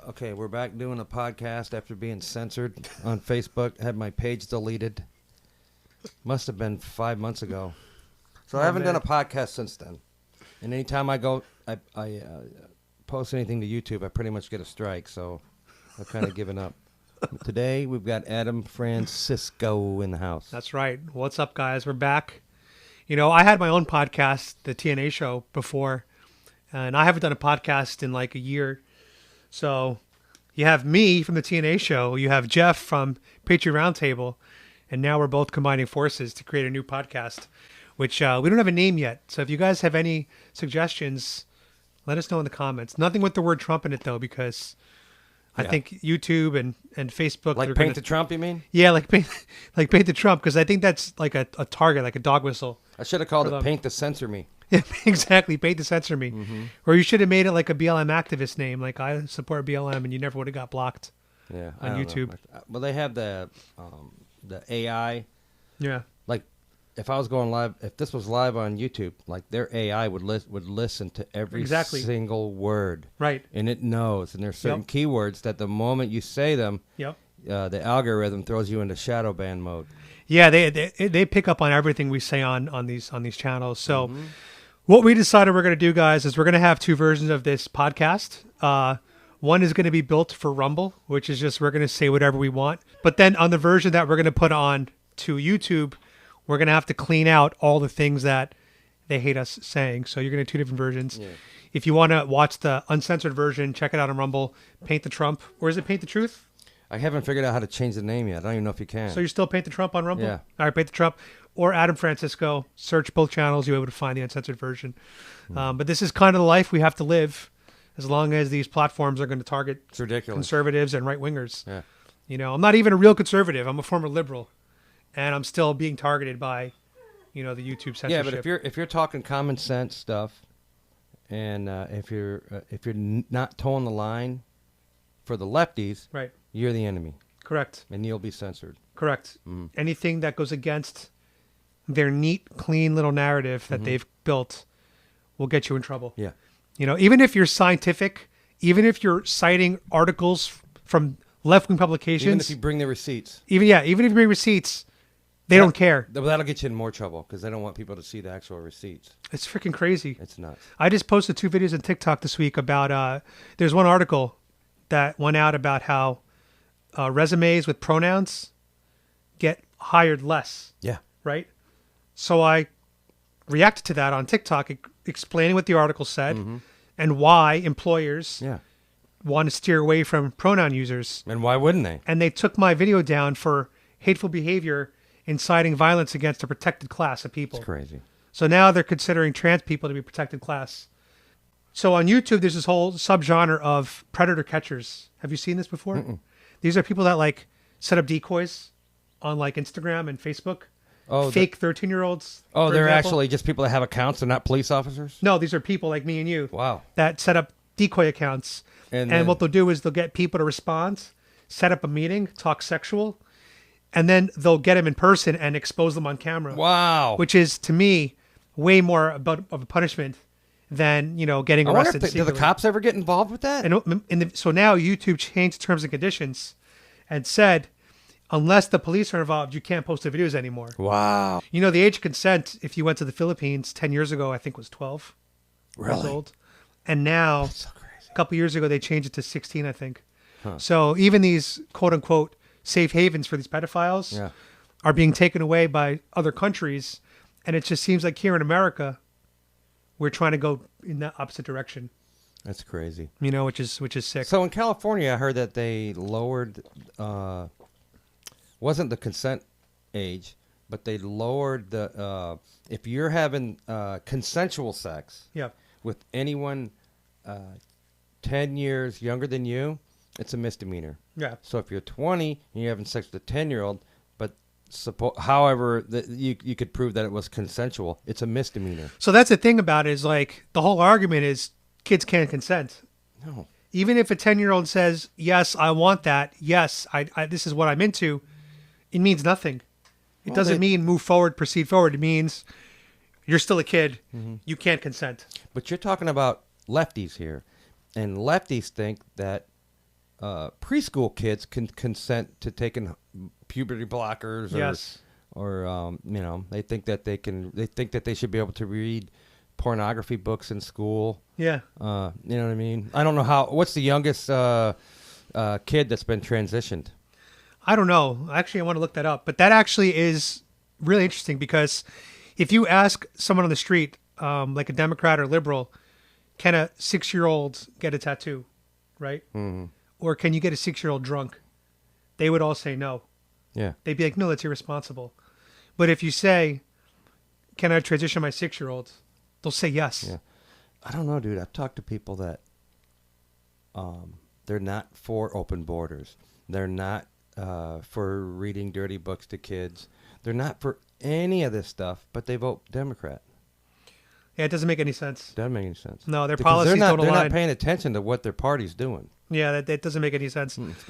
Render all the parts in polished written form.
Okay, we're back doing a podcast after being censored on Facebook. Had my page deleted. Must have been 5 months ago. So I haven't done a podcast since then. And anytime I post anything to YouTube, I pretty much get a strike. So I've kind of given up. Today we've got Adam Francisco in the house. That's right. What's up, guys? We're back. You know, I had my own podcast, the TNA Show, before, and I haven't done a podcast in like a year. So you have me from the TNA Show, you have Jeff from Patriot Roundtable, and now we're both combining forces to create a new podcast, which we don't have a name yet. So if you guys have any suggestions, let us know in the comments. Nothing with the word Trump in it, though, because I think YouTube and Facebook... Like Paint the Trump, you mean? Yeah, like paint the Trump, because I think that's like a target, like a dog whistle. I should have called it Paint the Censor Me. Exactly, Paint the Censor Me. Mm-hmm. Or you should have made it like a BLM activist name, like I support BLM, and you never would have got blocked on YouTube. Well, they have the AI. Yeah. Like, if I was going live, if this was live on YouTube, like their AI would listen to every single word. Right. And it knows. And there's certain keywords that the moment you say them, the algorithm throws you into Shadowbanned mode. Yeah, they pick up on everything we say on these channels. So what we decided we're going to do, guys, is we're going to have two versions of this podcast. One is going to be built for Rumble, which is just we're going to say whatever we want. But then on the version that we're going to put on to YouTube, we're going to have to clean out all the things that they hate us saying. So you're going to have two different versions. Yeah. If you want to watch the uncensored version, check it out on Rumble. Paint the Trump. Or is it Paint the Truth? I haven't figured out how to change the name yet. I don't even know if you can. So you're still Paint the Trump on Rumble? Yeah. All right, Paint the Trump. Or Adam Francisco. Search both channels. You'll be able to find the uncensored version. But this is kind of the life we have to live as long as these platforms are going to target conservatives and right-wingers. Yeah. You know, I'm not even a real conservative. I'm a former liberal. And I'm still being targeted by, you know, the YouTube censorship. Yeah, but if you're talking common sense stuff, and if you're not towing the line for the lefties, right, you're the enemy. Correct. And you'll be censored. Correct. Anything that goes against their neat, clean little narrative that they've built will get you in trouble. Yeah. You know, even if you're scientific, even if you're citing articles from left-wing publications, even if you bring the receipts, even if you bring receipts. They don't care. That'll get you in more trouble because they don't want people to see the actual receipts. It's freaking crazy. It's nuts. I just posted 2 videos on TikTok this week about, there's one article that went out about how resumes with pronouns get hired less. Yeah. Right? So I reacted to that on TikTok, explaining what the article said and why employers want to steer away from pronoun users. And why wouldn't they? And they took my video down for hateful behavior, inciting violence against a protected class of people. It's crazy. So now they're considering trans people to be a protected class. So on YouTube, there's this whole subgenre of predator catchers. Have you seen this before? Mm-mm. These are people that like set up decoys on like Instagram and Facebook. Oh, fake 13-year-olds. Oh, they're actually just people that have accounts. They're not police officers? No, these are people like me and you. Wow. That set up decoy accounts. And what they'll do is they'll get people to respond, set up a meeting, talk sexual, and then they'll get them in person and expose them on camera. Wow. Which is, to me, way more of a punishment than, you know, getting arrested. Do the cops ever get involved with that? So now YouTube changed terms and conditions and said, unless the police are involved, you can't post the videos anymore. Wow. You know, the age of consent, if you went to the Philippines 10 years ago, I think was 12 years old. And now, a couple years ago, they changed it to 16, I think. Huh. So even these quote-unquote safe havens for these pedophiles are being taken away by other countries, and it just seems like here in America we're trying to go in the opposite direction. That's crazy. You know, which is sick. So in California, I heard that they lowered wasn't the consent age, but they lowered the if you're having consensual sex with anyone 10 years younger than you, it's a misdemeanor. Yeah. So if you're 20 and you're having sex with a 10-year-old, but however you could prove that it was consensual, it's a misdemeanor. So that's the thing about it, is like the whole argument is kids can't consent. No. Even if a 10-year-old says, yes, I want that, yes, I this is what I'm into, it means nothing. It doesn't mean move forward, proceed forward. It means you're still a kid. Mm-hmm. You can't consent. But you're talking about lefties here. And lefties think that preschool kids can consent to taking puberty blockers, or they think that they should be able to read pornography books in school. Yeah. You know what I mean? I don't know what's the youngest kid that's been transitioned? I don't know. Actually, I want to look that up. But that actually is really interesting because if you ask someone on the street, like a Democrat or liberal, can a 6-year-old get a tattoo, right? Mm-hmm. Or can you get a 6-year-old drunk? They would all say no. Yeah. They'd be like, no, that's irresponsible. But if you say, can I transition my 6-year-old? They'll say yes. Yeah. I don't know, dude. I've talked to people that they're not for open borders. They're not for reading dirty books to kids. They're not for any of this stuff, but they vote Democrat. Yeah, it doesn't make any sense. Doesn't make any sense. No, their because policies don't align. They're not paying attention to what their party's doing. Yeah, that doesn't make any sense. It's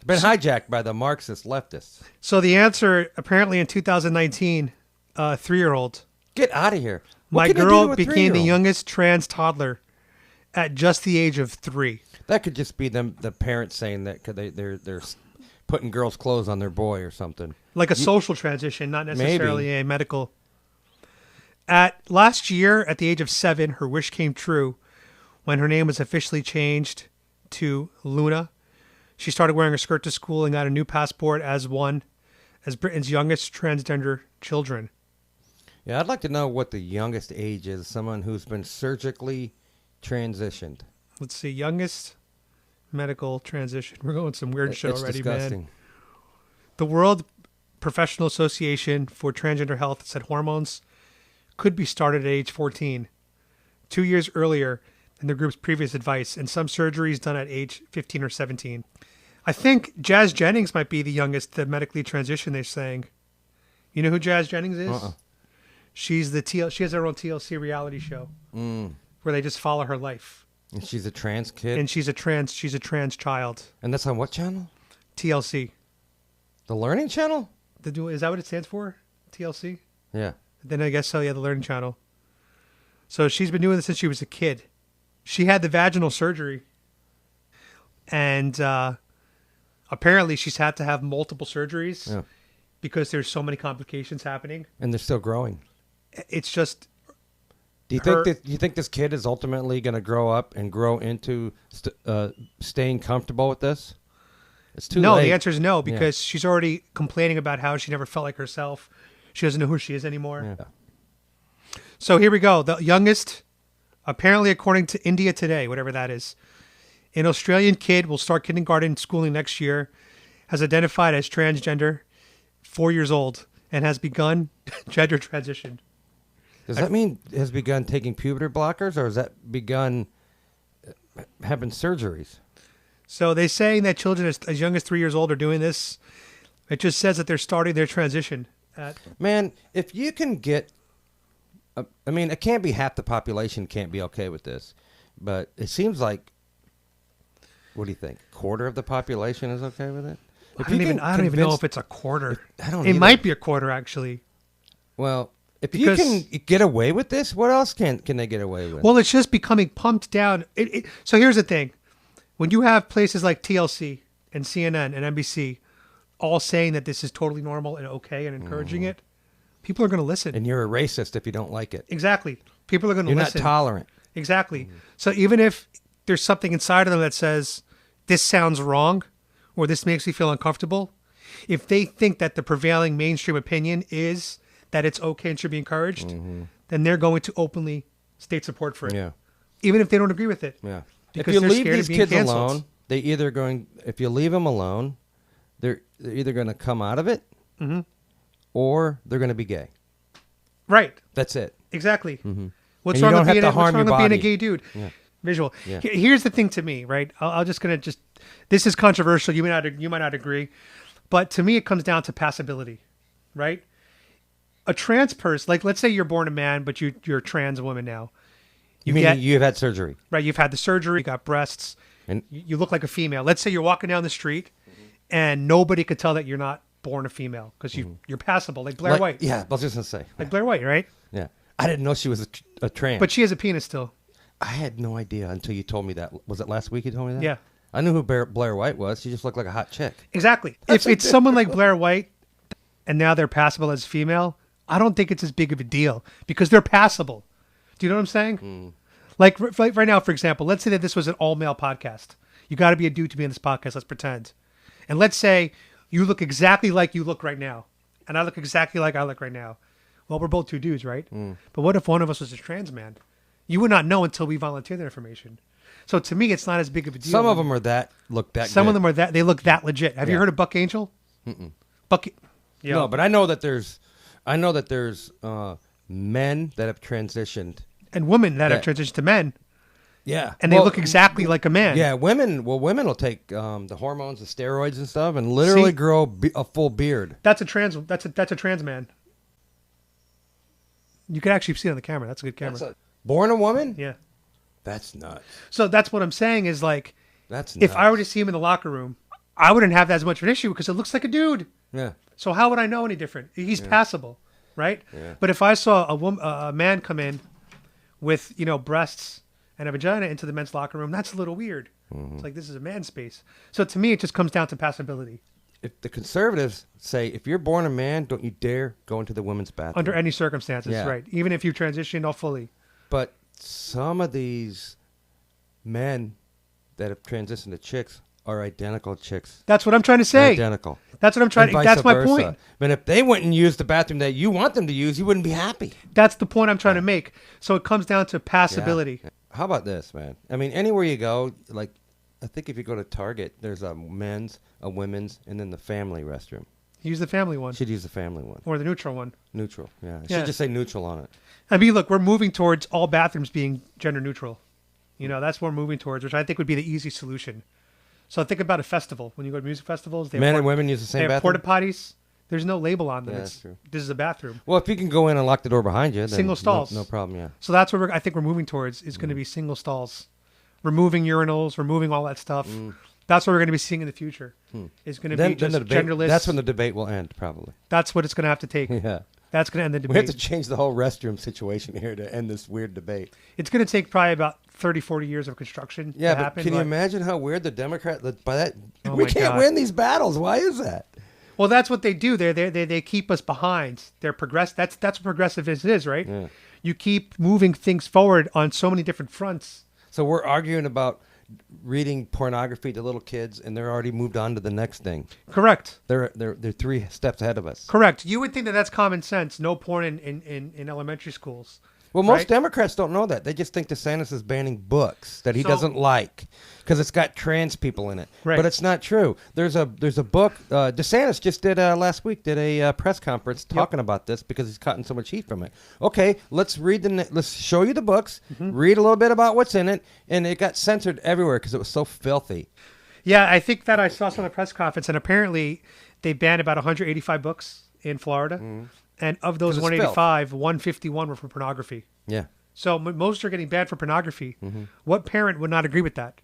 been hijacked by the Marxist leftists. So the answer, apparently in 2019, 3-year-old. Get out of here. My girl became the youngest trans toddler at just the age of 3. That could just be the parents saying that because they're putting girls' clothes on their boy or something. Like a social transition, not necessarily a medical. Last year, at the age of 7, her wish came true when her name was officially changed to Luna. She started wearing a skirt to school and got a new passport as Britain's youngest transgender children. Yeah, I'd like to know what the youngest age is, someone who's been surgically transitioned. Let's see, youngest medical transition. We're going some weird shit already, disgusting. Man. The World Professional Association for Transgender Health said hormones could be started at age 14, 2 years earlier than the group's previous advice, and some surgeries done at age 15 or 17. I think Jazz Jennings might be the youngest to medically transition, they're saying. You know who Jazz Jennings is? She has her own TLC reality show where they just follow her life. And she's a trans kid? And she's a trans child. And that's on what channel? TLC. The Learning Channel? Is that what it stands for? TLC? Yeah. Then I guess so, yeah, the Learning Channel. So she's been doing this since she was a kid. She had the vaginal surgery. And apparently she's had to have multiple surgeries because there's so many complications happening. And they're still growing. It's just... Do you think this kid is ultimately going to grow up and grow into staying comfortable with this? It's too late. No, the answer is no, because she's already complaining about how she never felt like herself. She doesn't know who she is anymore. Yeah. So here we go. The youngest, apparently according to India Today, whatever that is, an Australian kid will start kindergarten schooling next year, has identified as transgender, 4 years old, and has begun gender transition. Does that mean has begun taking puberty blockers, or has that begun having surgeries? So they're saying that children as young as 3 years old are doing this. It just says that they're starting their transition. Man, if you can get... it can't be half the population can't be okay with this. But it seems like... What do you think? A quarter of the population is okay with it? I don't even know if it's a quarter. It might be a quarter, actually. Well... Because you can get away with this, what else can they get away with? Well, it's just becoming pumped down. So here's the thing. When you have places like TLC and CNN and NBC all saying that this is totally normal and okay and encouraging it, people are going to listen. And you're a racist if you don't like it. Exactly. People are going to listen. You're not tolerant. Exactly. So even if there's something inside of them that says, this sounds wrong or this makes me feel uncomfortable, if they think that the prevailing mainstream opinion is... that it's okay and should be encouraged, then they're going to openly state support for it. Yeah. Even if they don't agree with it. Yeah. Because if you they're leave scared these of being kids canceled. alone, if you leave them alone, they're either going to come out of it or they're going to be gay. Right. That's it. Exactly. Mm-hmm. What's wrong with being a gay dude? Yeah. Visual. Yeah. Here's the thing to me, right? This is controversial. You might not agree. But to me, it comes down to passability, right? A trans person, like let's say you're born a man, but you're a trans woman now. You've had surgery. Right, you've had the surgery, you got breasts, and you look like a female. Let's say you're walking down the street and nobody could tell that you're not born a female because you're passable, like Blair White. Yeah, I was just going to say. Like Blair White, right? Yeah. I didn't know she was a trans. But she has a penis still. I had no idea until you told me that. Was it last week you told me that? Yeah. I knew who Blair White was. She just looked like a hot chick. Exactly. If it's someone like Blair White and now they're passable as female, I don't think it's as big of a deal because they're passable. Do you know what I'm saying? Like right now, for example, let's say that this was an all-male podcast. You got to be a dude to be in this podcast. Let's pretend. And let's say you look exactly like you look right now. And I look exactly like I look right now. Well, we're both two dudes, right? But what if one of us was a trans man? You would not know until we volunteer that information. So to me, it's not as big of a deal. Some of them are look that Some good. of them are that. They look that legit. Have you heard of Buck Angel? Buck. Yeah. No, but I know that there's men that have transitioned. And women that have transitioned to men. Yeah. And they look exactly like a man. Yeah, women will take the hormones, the steroids and stuff and literally grow a full beard. That's a trans man. You can actually see it on the camera. That's a good camera. Born a woman? Yeah. That's nuts. So that's what I'm saying is like, that's nuts. If I were to see him in the locker room, I wouldn't have that as much of an issue because it looks like a dude. Yeah. So how would I know any different? He's passable, right? Yeah. But if I saw a man come in with, breasts and a vagina into the men's locker room, that's a little weird. It's like, this is a man space. So to me, it just comes down to passability. If the conservatives say, if you're born a man, don't you dare go into the women's bathroom. Under any circumstances, right. Even if you transitioned all fully. But some of these men that have transitioned to chicks are identical chicks. That's what I'm trying to say. They're identical. That's what I'm trying to. That's my point. But if they went and used the bathroom that you want them to use, you wouldn't be happy. That's the point I'm trying to make. So it comes down to passability. Yeah. How about this, man? I mean, anywhere you go, like, I think if you go to Target, there's a men's, a women's, and then the family restroom. Use the family one. Should use the family one. Or the neutral one. Neutral, yeah. It should just say neutral on it. I mean, look, we're moving towards all bathrooms being gender neutral. That's what we're moving towards, which I think would be the easy solution. So think about a festival. When you go to music festivals, men and women use the same bathroom? Porta potties. There's no label on them. Yeah, that's true. This is a bathroom. Well, if you can go in and lock the door behind you, then single stalls. No problem, yeah. So that's what I think we're moving towards is going to be single stalls. Removing urinals, removing all that stuff. That's what we're going to be seeing in the future. It's going to be just genderless. That's when the debate will end, probably. That's what it's going to have to take. Yeah. That's going to end the debate. We have to change the whole restroom situation here to end this weird debate. It's going to take probably about 30, 40 years of construction to happen. Can you imagine how weird the Democrat... By that, oh we can't win these battles. Why is that? Well, that's what they do. They keep us behind. They're That's what progressivism is, right? Yeah. You keep moving things forward on so many different fronts. So we're arguing about reading pornography to little kids, and they're already moved on to the next thing. Correct. They're 3 steps ahead of us. Correct. You would think that that's common sense. No porn in elementary schools. Well, most Democrats don't know that. They just think DeSantis is banning books that he doesn't like because it's got trans people in it. Right. But it's not true. There's a book. DeSantis just did last week did a press conference talking about this because he's cutting so much heat from it. Okay, let's show you the books. Read a little bit about what's in it, and it got censored everywhere because it was so filthy. Yeah, I think that I saw some of the press conference, and apparently they banned about 185 books in Florida. And of those 185, 151 were for pornography. Yeah. So most are getting banned for pornography. What parent would not agree with that?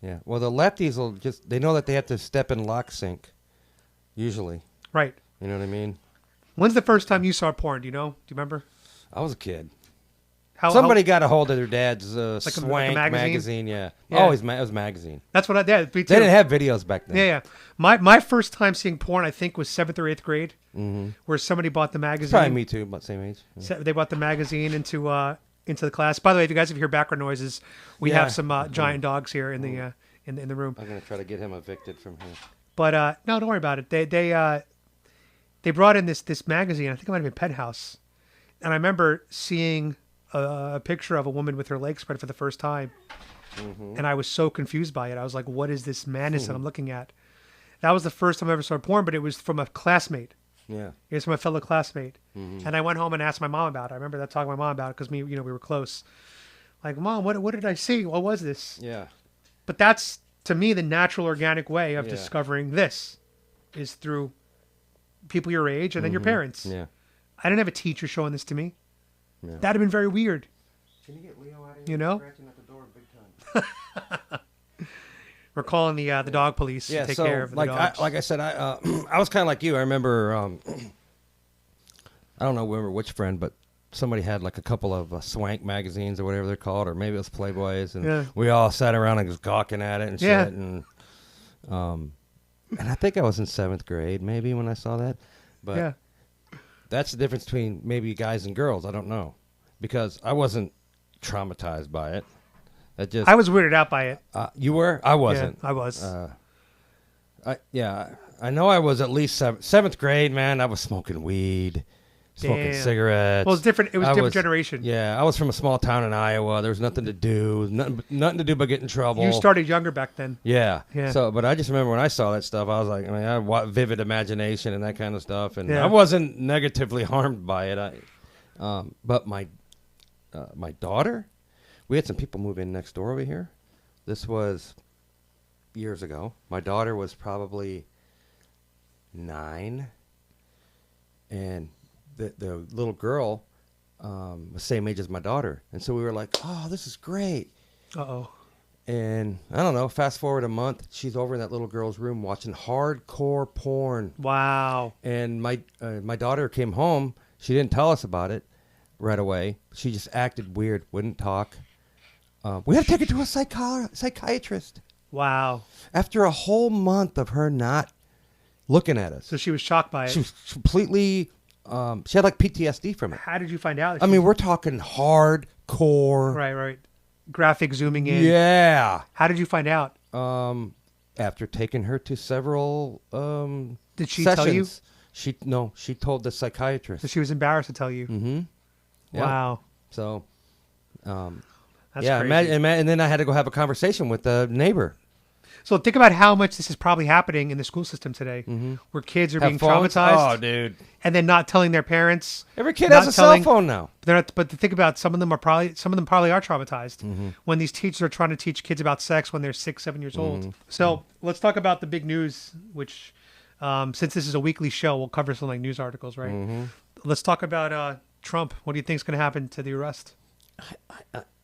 Yeah. Well, the lefties will they know that they have to step in lock sync, usually. Right. You know what I mean? When's the first time you saw porn? Do you know? Do you remember? I was a kid. Somebody got a hold of their dad's Swank like a magazine. Yeah. Oh, it was magazine. That's what I did. They didn't have videos back then. Yeah. My first time seeing porn, I think, was 7th or 8th grade, where somebody bought the magazine. Probably me too, about the same age. Yeah. They bought the magazine into the class. By the way, if you guys hear background noises, we have some giant dogs here in the room. I'm gonna try to get him evicted from here. But no, don't worry about it. They brought in this magazine. I think it might have been Penthouse, and I remember seeing a picture of a woman with her legs spread for the first time. And I was so confused by it. I was like, what is this madness that I'm looking at? That was the first time I ever saw porn, but it was from a classmate. Yeah. It was from a fellow classmate. And I went home and asked my mom about it. I remember that talking to my mom about it because we were close. Like, Mom, what did I see? What was this? Yeah. But that's, to me, the natural, organic way of discovering this is through people your age and then your parents. Yeah. I didn't have a teacher showing this to me. Yeah. That'd have been very weird. Can you get Leo out of here? You know? Scratching at the door big time. We're calling the dog police to take care of the dogs. Like I said, I was kind of like you. I remember, I don't know which friend, but somebody had like a couple of Swank magazines or whatever they're called, or maybe it was Playboys, and we all sat around and was gawking at it and shit. And I think I was in 7th grade maybe when I saw that. But that's the difference between maybe guys and girls. I don't know, because I wasn't traumatized by it. I was weirded out by it. You were? I wasn't. Yeah, I was. I know I was at least 7th grade, man. I was smoking weed, smoking cigarettes. Well, it's different. It was a different generation. Yeah, I was from a small town in Iowa. There was nothing to do. Nothing to do but get in trouble. You started younger back then. Yeah. So, but I just remember when I saw that stuff, I was like, I mean, I had vivid imagination and that kind of stuff, and I wasn't negatively harmed by it. But my daughter, we had some people move in next door over here. This was years ago. My daughter was probably 9, and the little girl was the same age as my daughter, and so we were like, oh, this is great. And I don't know, fast forward a month, she's over in that little girl's room watching hardcore porn. Wow. And my daughter came home. She didn't tell us about it right away. She just acted weird, wouldn't talk. We had to take her to a psychiatrist. Wow. After a whole month of her not looking at us. So she was shocked by it. She was completely, she had like PTSD from it. How did you find out? I mean, we're talking hardcore. Right. Graphic zooming in. Yeah. How did you find out? After taking her to several Did she sessions. tell you? She told the psychiatrist. So she was embarrassed to tell you. Mm-hmm. Wow. So, that's crazy. crazy. And then I had to go have a conversation with the neighbor. So think about how much this is probably happening in the school system today, where kids are being traumatized. Oh, dude! And then not telling their parents. Every kid has a cell phone now. But think about some of them probably are traumatized when these teachers are trying to teach kids about sex when they're 6, 7 years old. So let's talk about the big news, which since this is a weekly show, we'll cover some like news articles, right? Let's talk about Trump. What do you think is going to happen to the arrest?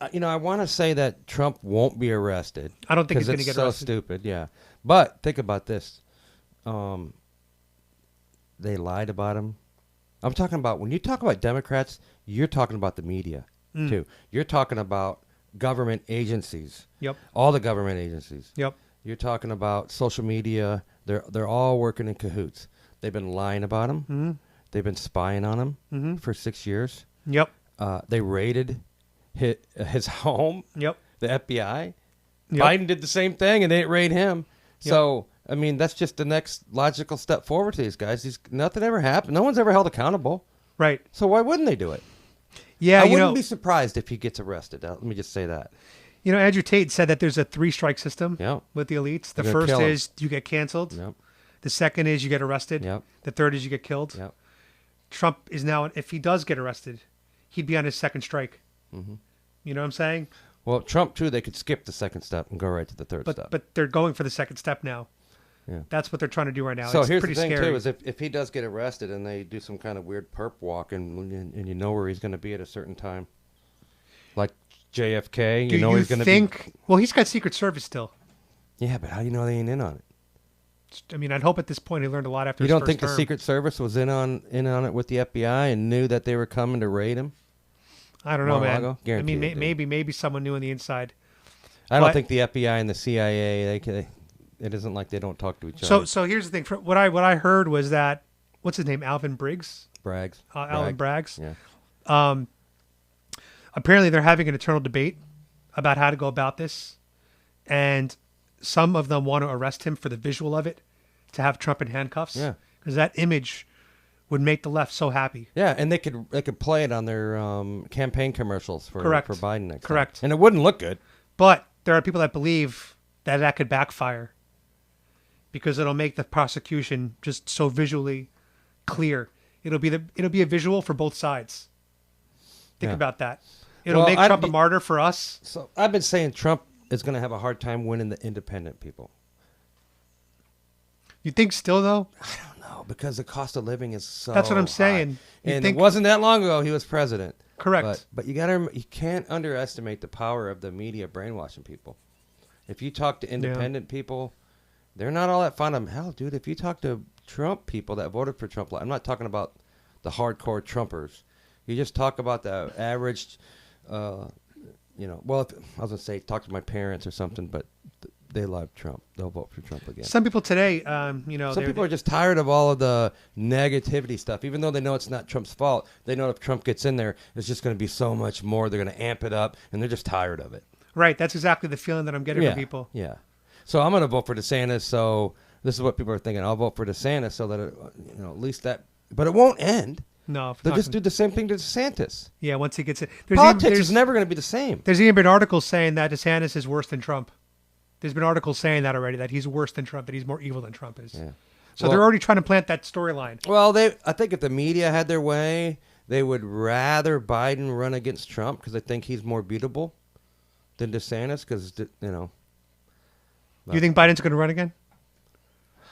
I want to say that Trump won't be arrested. I don't think he's going to get arrested. It's so stupid, yeah. But think about this. They lied about him. I'm talking about, when you talk about Democrats, you're talking about the media, too. You're talking about government agencies. Yep. All the government agencies. Yep. You're talking about social media. They're all working in cahoots. They've been lying about him. They've been spying on him for 6 years. Yep. They raided his home. Yep. The FBI. Yep. Biden did the same thing, and they didn't raid him. Yep. So, I mean, that's just the next logical step forward to these guys. Nothing ever happened. No one's ever held accountable. Right. So why wouldn't they do it? Yeah, I wouldn't be surprised if he gets arrested. Let me just say that. You know, Andrew Tate said that there's a 3-strike system with the elites. The first is you get canceled. Yep. The second is you get arrested. Yep. The third is you get killed. Yep. Trump is now, if he does get arrested, he'd be on his second strike. You know what I'm saying? Well, Trump, too, they could skip the second step and go right to the third step. But they're going for the second step now. Yeah. That's what they're trying to do right now. So it's here's pretty the thing, scary. too, is if he does get arrested and they do some kind of weird perp walk and you know where he's going to be at a certain time, like JFK, you know he's going to be... Well, he's got Secret Service still. Yeah, but how do you know they ain't in on it? I mean, I'd hope at this point he learned a lot after his his first first term. You don't think the Secret Service was in on it with the FBI and knew that they were coming to raid him? I don't know, man. I mean, maybe someone knew on the inside. I don't think the FBI and the CIA, it isn't like they don't talk to each other. So here's the thing. What I heard was that, what's his name? Alvin Braggs? Alvin Braggs. Yeah. Apparently they're having an eternal debate about how to go about this. And some of them want to arrest him for the visual of it, to have Trump in handcuffs. Yeah. Because that image would make the left so happy. Yeah, and they could play it on their campaign commercials for Biden next time. And it wouldn't look good. But there are people that believe that could backfire because it'll make the prosecution just so visually clear. It'll be a visual for both sides. Think about that. It'll make Trump a martyr for us. So I've been saying Trump is going to have a hard time winning the independent people. You think still, though? I don't know, because the cost of living is so That's what I'm saying. And it wasn't that long ago he was president. Correct. But you can't underestimate the power of the media brainwashing people. If you talk to independent people, they're not all that fond of him. Hell, dude, if you talk to Trump people that voted for Trump, I'm not talking about the hardcore Trumpers. You just talk about the average, well, I was going to say talk to my parents or something, but they love Trump. They'll vote for Trump again. Some people today, some people are just tired of all of the negativity stuff. Even though they know it's not Trump's fault, they know if Trump gets in there, it's just going to be so much more. They're going to amp it up, and they're just tired of it. Right. That's exactly the feeling that I'm getting from people. Yeah. So I'm going to vote for DeSantis. So this is what people are thinking. I'll vote for DeSantis so that, at least that. But it won't end. No. They'll just do the same thing to DeSantis. Yeah, once he gets it. Politics is never going to be the same. There's even been articles saying that DeSantis is worse than Trump. There's been articles saying that already, that he's worse than Trump, that he's more evil than Trump is. Yeah. So they're already trying to plant that storyline. Well, I think if the media had their way, they would rather Biden run against Trump because they think he's more beatable than DeSantis because, You think Biden's going to run again?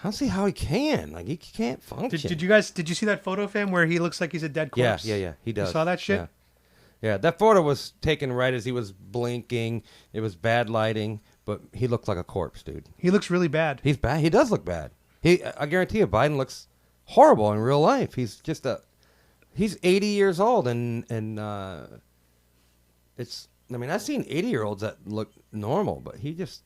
I don't see how he can. Like, he can't function. Did you see that photo of him where he looks like he's a dead corpse? Yeah, he does. You saw that shit? Yeah, that photo was taken right as he was blinking. It was bad lighting. But he looked like a corpse, dude. He looks really bad. He's bad. He does look bad. I guarantee you, Biden looks horrible in real life. He's 80 years old, and it's. I mean, I've seen 80-year-olds that look normal, but he just.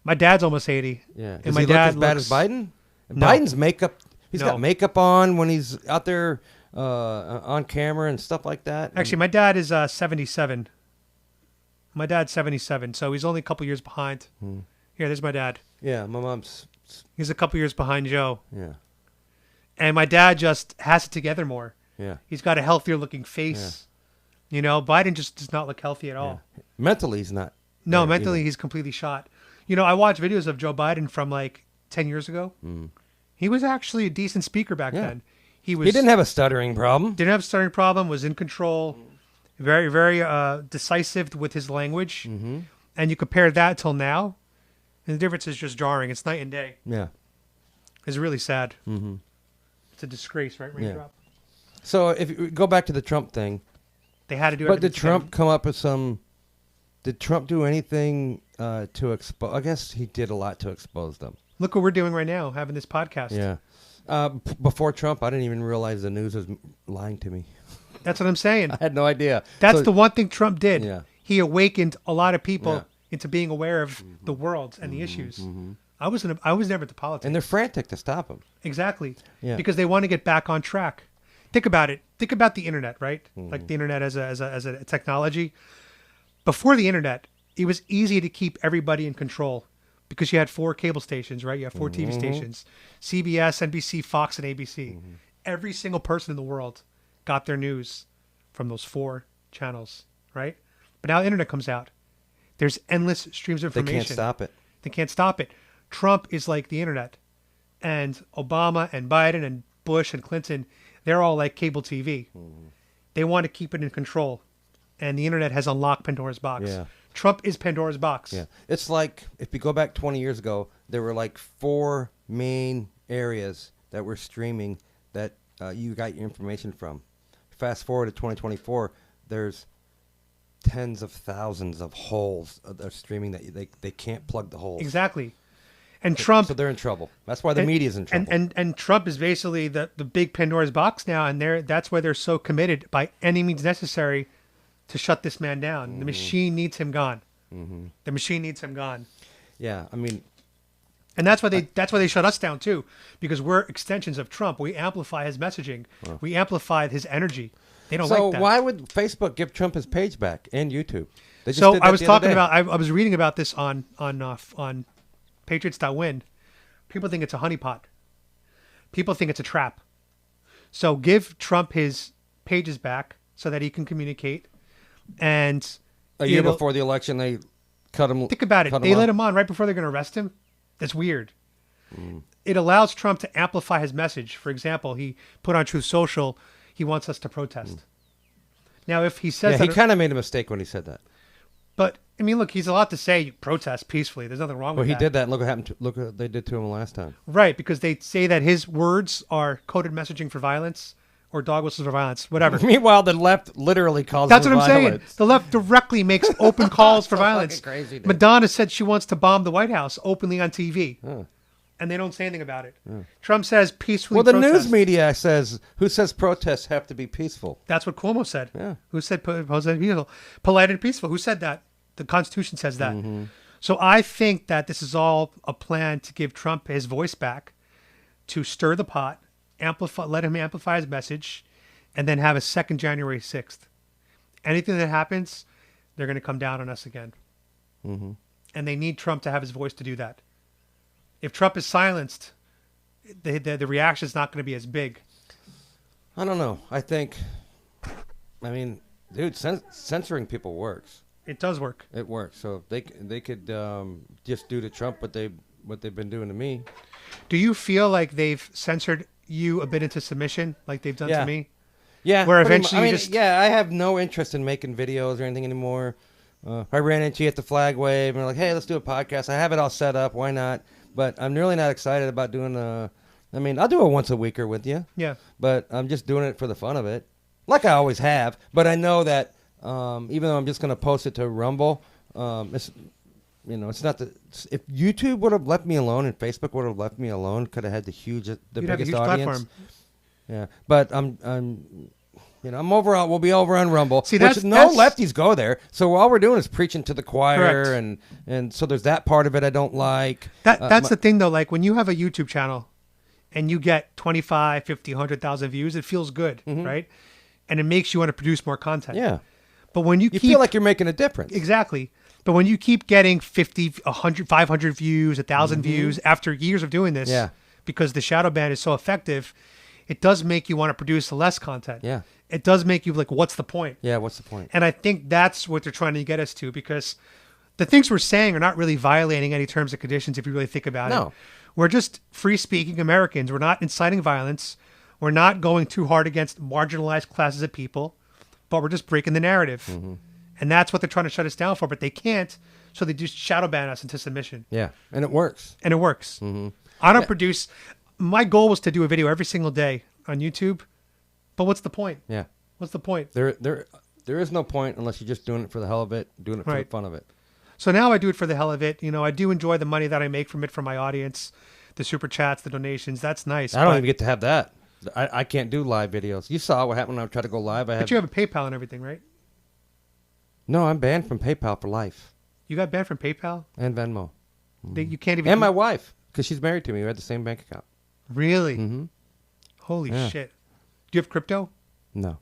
My dad's almost 80. Yeah. Does he look as bad as Biden? No. Biden's makeup. He's got makeup on when he's out there on camera and stuff like that. Actually, my dad is 77. My dad's 77, so he's only a couple years behind. Here, there's my dad. Yeah, my mom's. He's a couple years behind Joe. Yeah. And my dad just has it together more. Yeah. He's got a healthier looking face. Yeah. Biden just does not look healthy at all. Yeah. Mentally, he's not. No, mentally, he's completely shot. I watched videos of Joe Biden from like 10 years ago. He was actually a decent speaker back then. He didn't have a stuttering problem. Didn't have a stuttering problem, was in control. Very, very decisive with his language. Mm-hmm. And you compare that till now, and the difference is just jarring. It's night and day. Yeah. It's really sad. Mm-hmm. It's a disgrace, right, Raindrop? Yeah. So if you go back to the Trump thing. They had to do it. But did Trump come up with some... Did Trump do anything to expose... I guess he did a lot to expose them. Look what we're doing right now, having this podcast. Yeah. Before Trump, I didn't even realize the news was lying to me. That's what I'm saying. I had no idea. That's the one thing Trump did. Yeah. He awakened a lot of people into being aware of the world and the issues. Mm-hmm. I was never into politics. And they're frantic to stop him. Exactly. Yeah. Because they want to get back on track. Think about it. Think about the internet, right? Mm-hmm. Like the internet as a technology. Before the internet, it was easy to keep everybody in control because you had 4 cable stations, right? You have 4 TV stations, CBS, NBC, Fox, and ABC. Mm-hmm. Every single person in the world got their news from those 4 channels, right? But now the internet comes out. There's endless streams of information. They can't stop it. They can't stop it. Trump is like the internet. And Obama and Biden and Bush and Clinton, they're all like cable TV. Mm-hmm. They want to keep it in control. And the internet has unlocked Pandora's box. Yeah. Trump is Pandora's box. Yeah. It's like, if you go back 20 years ago, there were like 4 main areas that were streaming that you got your information from. Fast forward to 2024, there's tens of thousands of holes that are streaming that they can't plug the holes. Exactly. And Trump... So they're in trouble. That's why the media's in trouble. And Trump is basically the big Pandora's box now, and that's why they're so committed by any means necessary to shut this man down. Mm-hmm. The machine needs him gone. Mm-hmm. The machine needs him gone. Yeah, I mean... And that's why they shut us down too, because we're extensions of Trump. We amplify his messaging. Oh. We amplify his energy. They don't like that. So why would Facebook give Trump his page back and YouTube? They just did that I was talking about. I was reading about this on Patriots.win. People think it's a honeypot. People think it's a trap. So give Trump his pages back so that he can communicate. And a year before the election, they cut him. Think about it. They let him on right before they're going to arrest him. That's weird. Mm. It allows Trump to amplify his message. For example, he put on Truth Social, he wants us to protest. Now, if he says that... he kind of made a mistake when he said that. But, I mean, look, he's allowed to say protest peacefully. There's nothing wrong with that. Well, he did that. And look what happened. Look what they did to him last time. Right, because they say that his words are coded messaging for violence or dog whistles for violence, whatever. Meanwhile, the left literally calls That's for what I'm violence. saying. The left directly makes open calls for violence. Crazy, Madonna said she wants to bomb the White House openly on TV. Huh. and they don't say anything about it. Yeah. Trump says peacefully. Well, the news media says protests have to be peaceful. That's what Cuomo said. Yeah. Who said peaceful? Polite and peaceful. Who said that? The Constitution says that. Mm-hmm. So I think that this is all a plan to give Trump his voice back, to stir the pot, let him amplify his message, and then have a second January 6th. Anything that happens, they're going to come down on us again. Mm-hmm. And they need Trump to have his voice to do that. If Trump is silenced, the reaction is not going to be as big. I don't know. I mean, dude, censoring people works. It does work. It works. So they could just do to Trump what they've been doing to me. Do you feel like they've censored you a bit into submission, like they've done to me? Yeah. Where eventually I have no interest in making videos or anything anymore. I ran into you at the flag wave and they're like, hey, let's do a podcast. I have it all set up. Why not? But I'm really not excited about doing I'll do a once a weeker with you. Yeah. But I'm just doing it for the fun of it. Like I always have. But I know that even though I'm just going to post it to Rumble, it's not if YouTube would have left me alone and Facebook would have left me alone, could have had the biggest audience. Platform. Yeah. But I'm over. We'll be over on Rumble. See, lefties go there. So all we're doing is preaching to the choir, correct. and so there's that part of it I don't like. That's the thing though. Like when you have a YouTube channel, and you get 25, 50, 100,000 views, it feels good, mm-hmm. right? And it makes you want to produce more content. Yeah. But when you feel like you're making a difference. Exactly. But when you keep getting 50, 100, 500 views, 1,000 mm-hmm. views after years of doing this, because the shadow ban is so effective, it does make you want to produce less content. Yeah. It does make you like, what's the point? Yeah, what's the point? And I think that's what they're trying to get us to, because the things we're saying are not really violating any terms and conditions if you really think about it. We're just free-speaking Americans. We're not inciting violence. We're not going too hard against marginalized classes of people, but we're just breaking the narrative. Mm-hmm. And that's what they're trying to shut us down for, but they can't, so they just shadow ban us into submission. Yeah, and it works. Mm-hmm. I don't produce... My goal was to do a video every single day on YouTube, but what's the point? Yeah. What's the point? There is no point unless you're just doing it for the hell of it, doing it for the fun of it. So now I do it for the hell of it. I do enjoy the money that I make from it for my audience, the super chats, the donations. That's nice. I don't even get to have that. I can't do live videos. You saw what happened when I tried to go live. But you have a PayPal and everything, right? No, I'm banned from PayPal for life. You got banned from PayPal? And Venmo. You can't even... And my wife, because she's married to me. We had the same bank account. Really? Mm-hmm. Holy shit. Do you have crypto? No.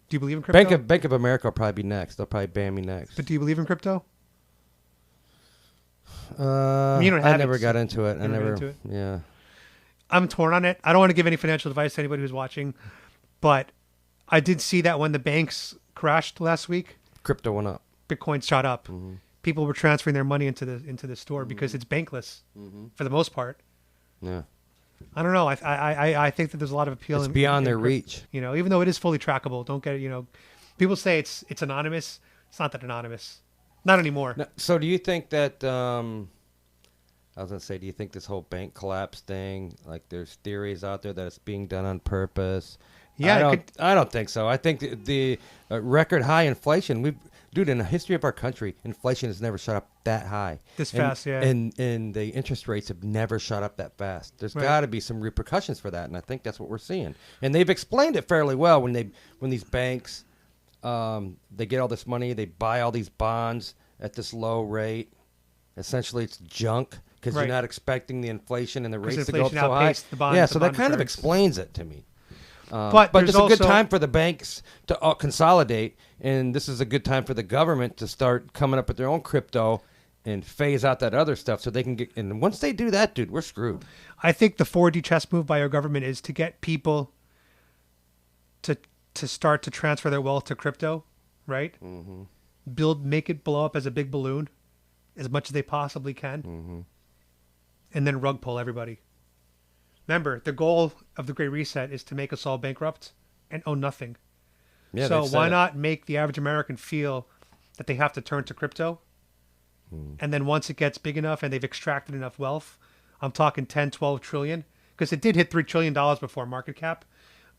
Do you believe in crypto? Bank of America will probably be next. They'll probably ban me next. But do you believe in crypto? You don't have I never got into it. Yeah. I'm torn on it. I don't want to give any financial advice to anybody who's watching, but I did see that when the banks crashed last week, crypto went up. Bitcoin shot up. Mm-hmm. People were transferring their money into the store mm-hmm. because it's bankless mm-hmm. for the most part. Yeah. I don't know. I think that there's a lot of appeal. It's beyond their reach. Even though it is fully trackable, don't get it. People say it's anonymous. It's not that anonymous. Not anymore. Now, so do you think that, I was going to say, do you think this whole bank collapse thing, like there's theories out there that it's being done on purpose? Yeah. I don't think so. I think the record high inflation, in the history of our country, inflation has never shot up that high. Fast, yeah. And the interest rates have never shot up that fast. There's got to be some repercussions for that, and I think that's what we're seeing. And they've explained it fairly well when these banks... they get all this money, they buy all these bonds at this low rate. Essentially, it's junk because you're not expecting the inflation and the rates to go up so high. So that kind of explains it to me. But it's a good time for the banks to consolidate, and this is a good time for the government to start coming up with their own crypto and phase out that other stuff so they can get. And once they do that, dude, we're screwed. I think the 4D chess move by our government is to get people to start to transfer their wealth to crypto, right? Mm-hmm. Make it blow up as a big balloon as much as they possibly can. Mm-hmm. And then rug pull everybody. Remember, the goal of the Great Reset is to make us all bankrupt and own nothing. Yeah, so why not make the average American feel that they have to turn to crypto? And then once it gets big enough and they've extracted enough wealth, I'm talking 10, 12 trillion, because it did hit $3 trillion before market cap.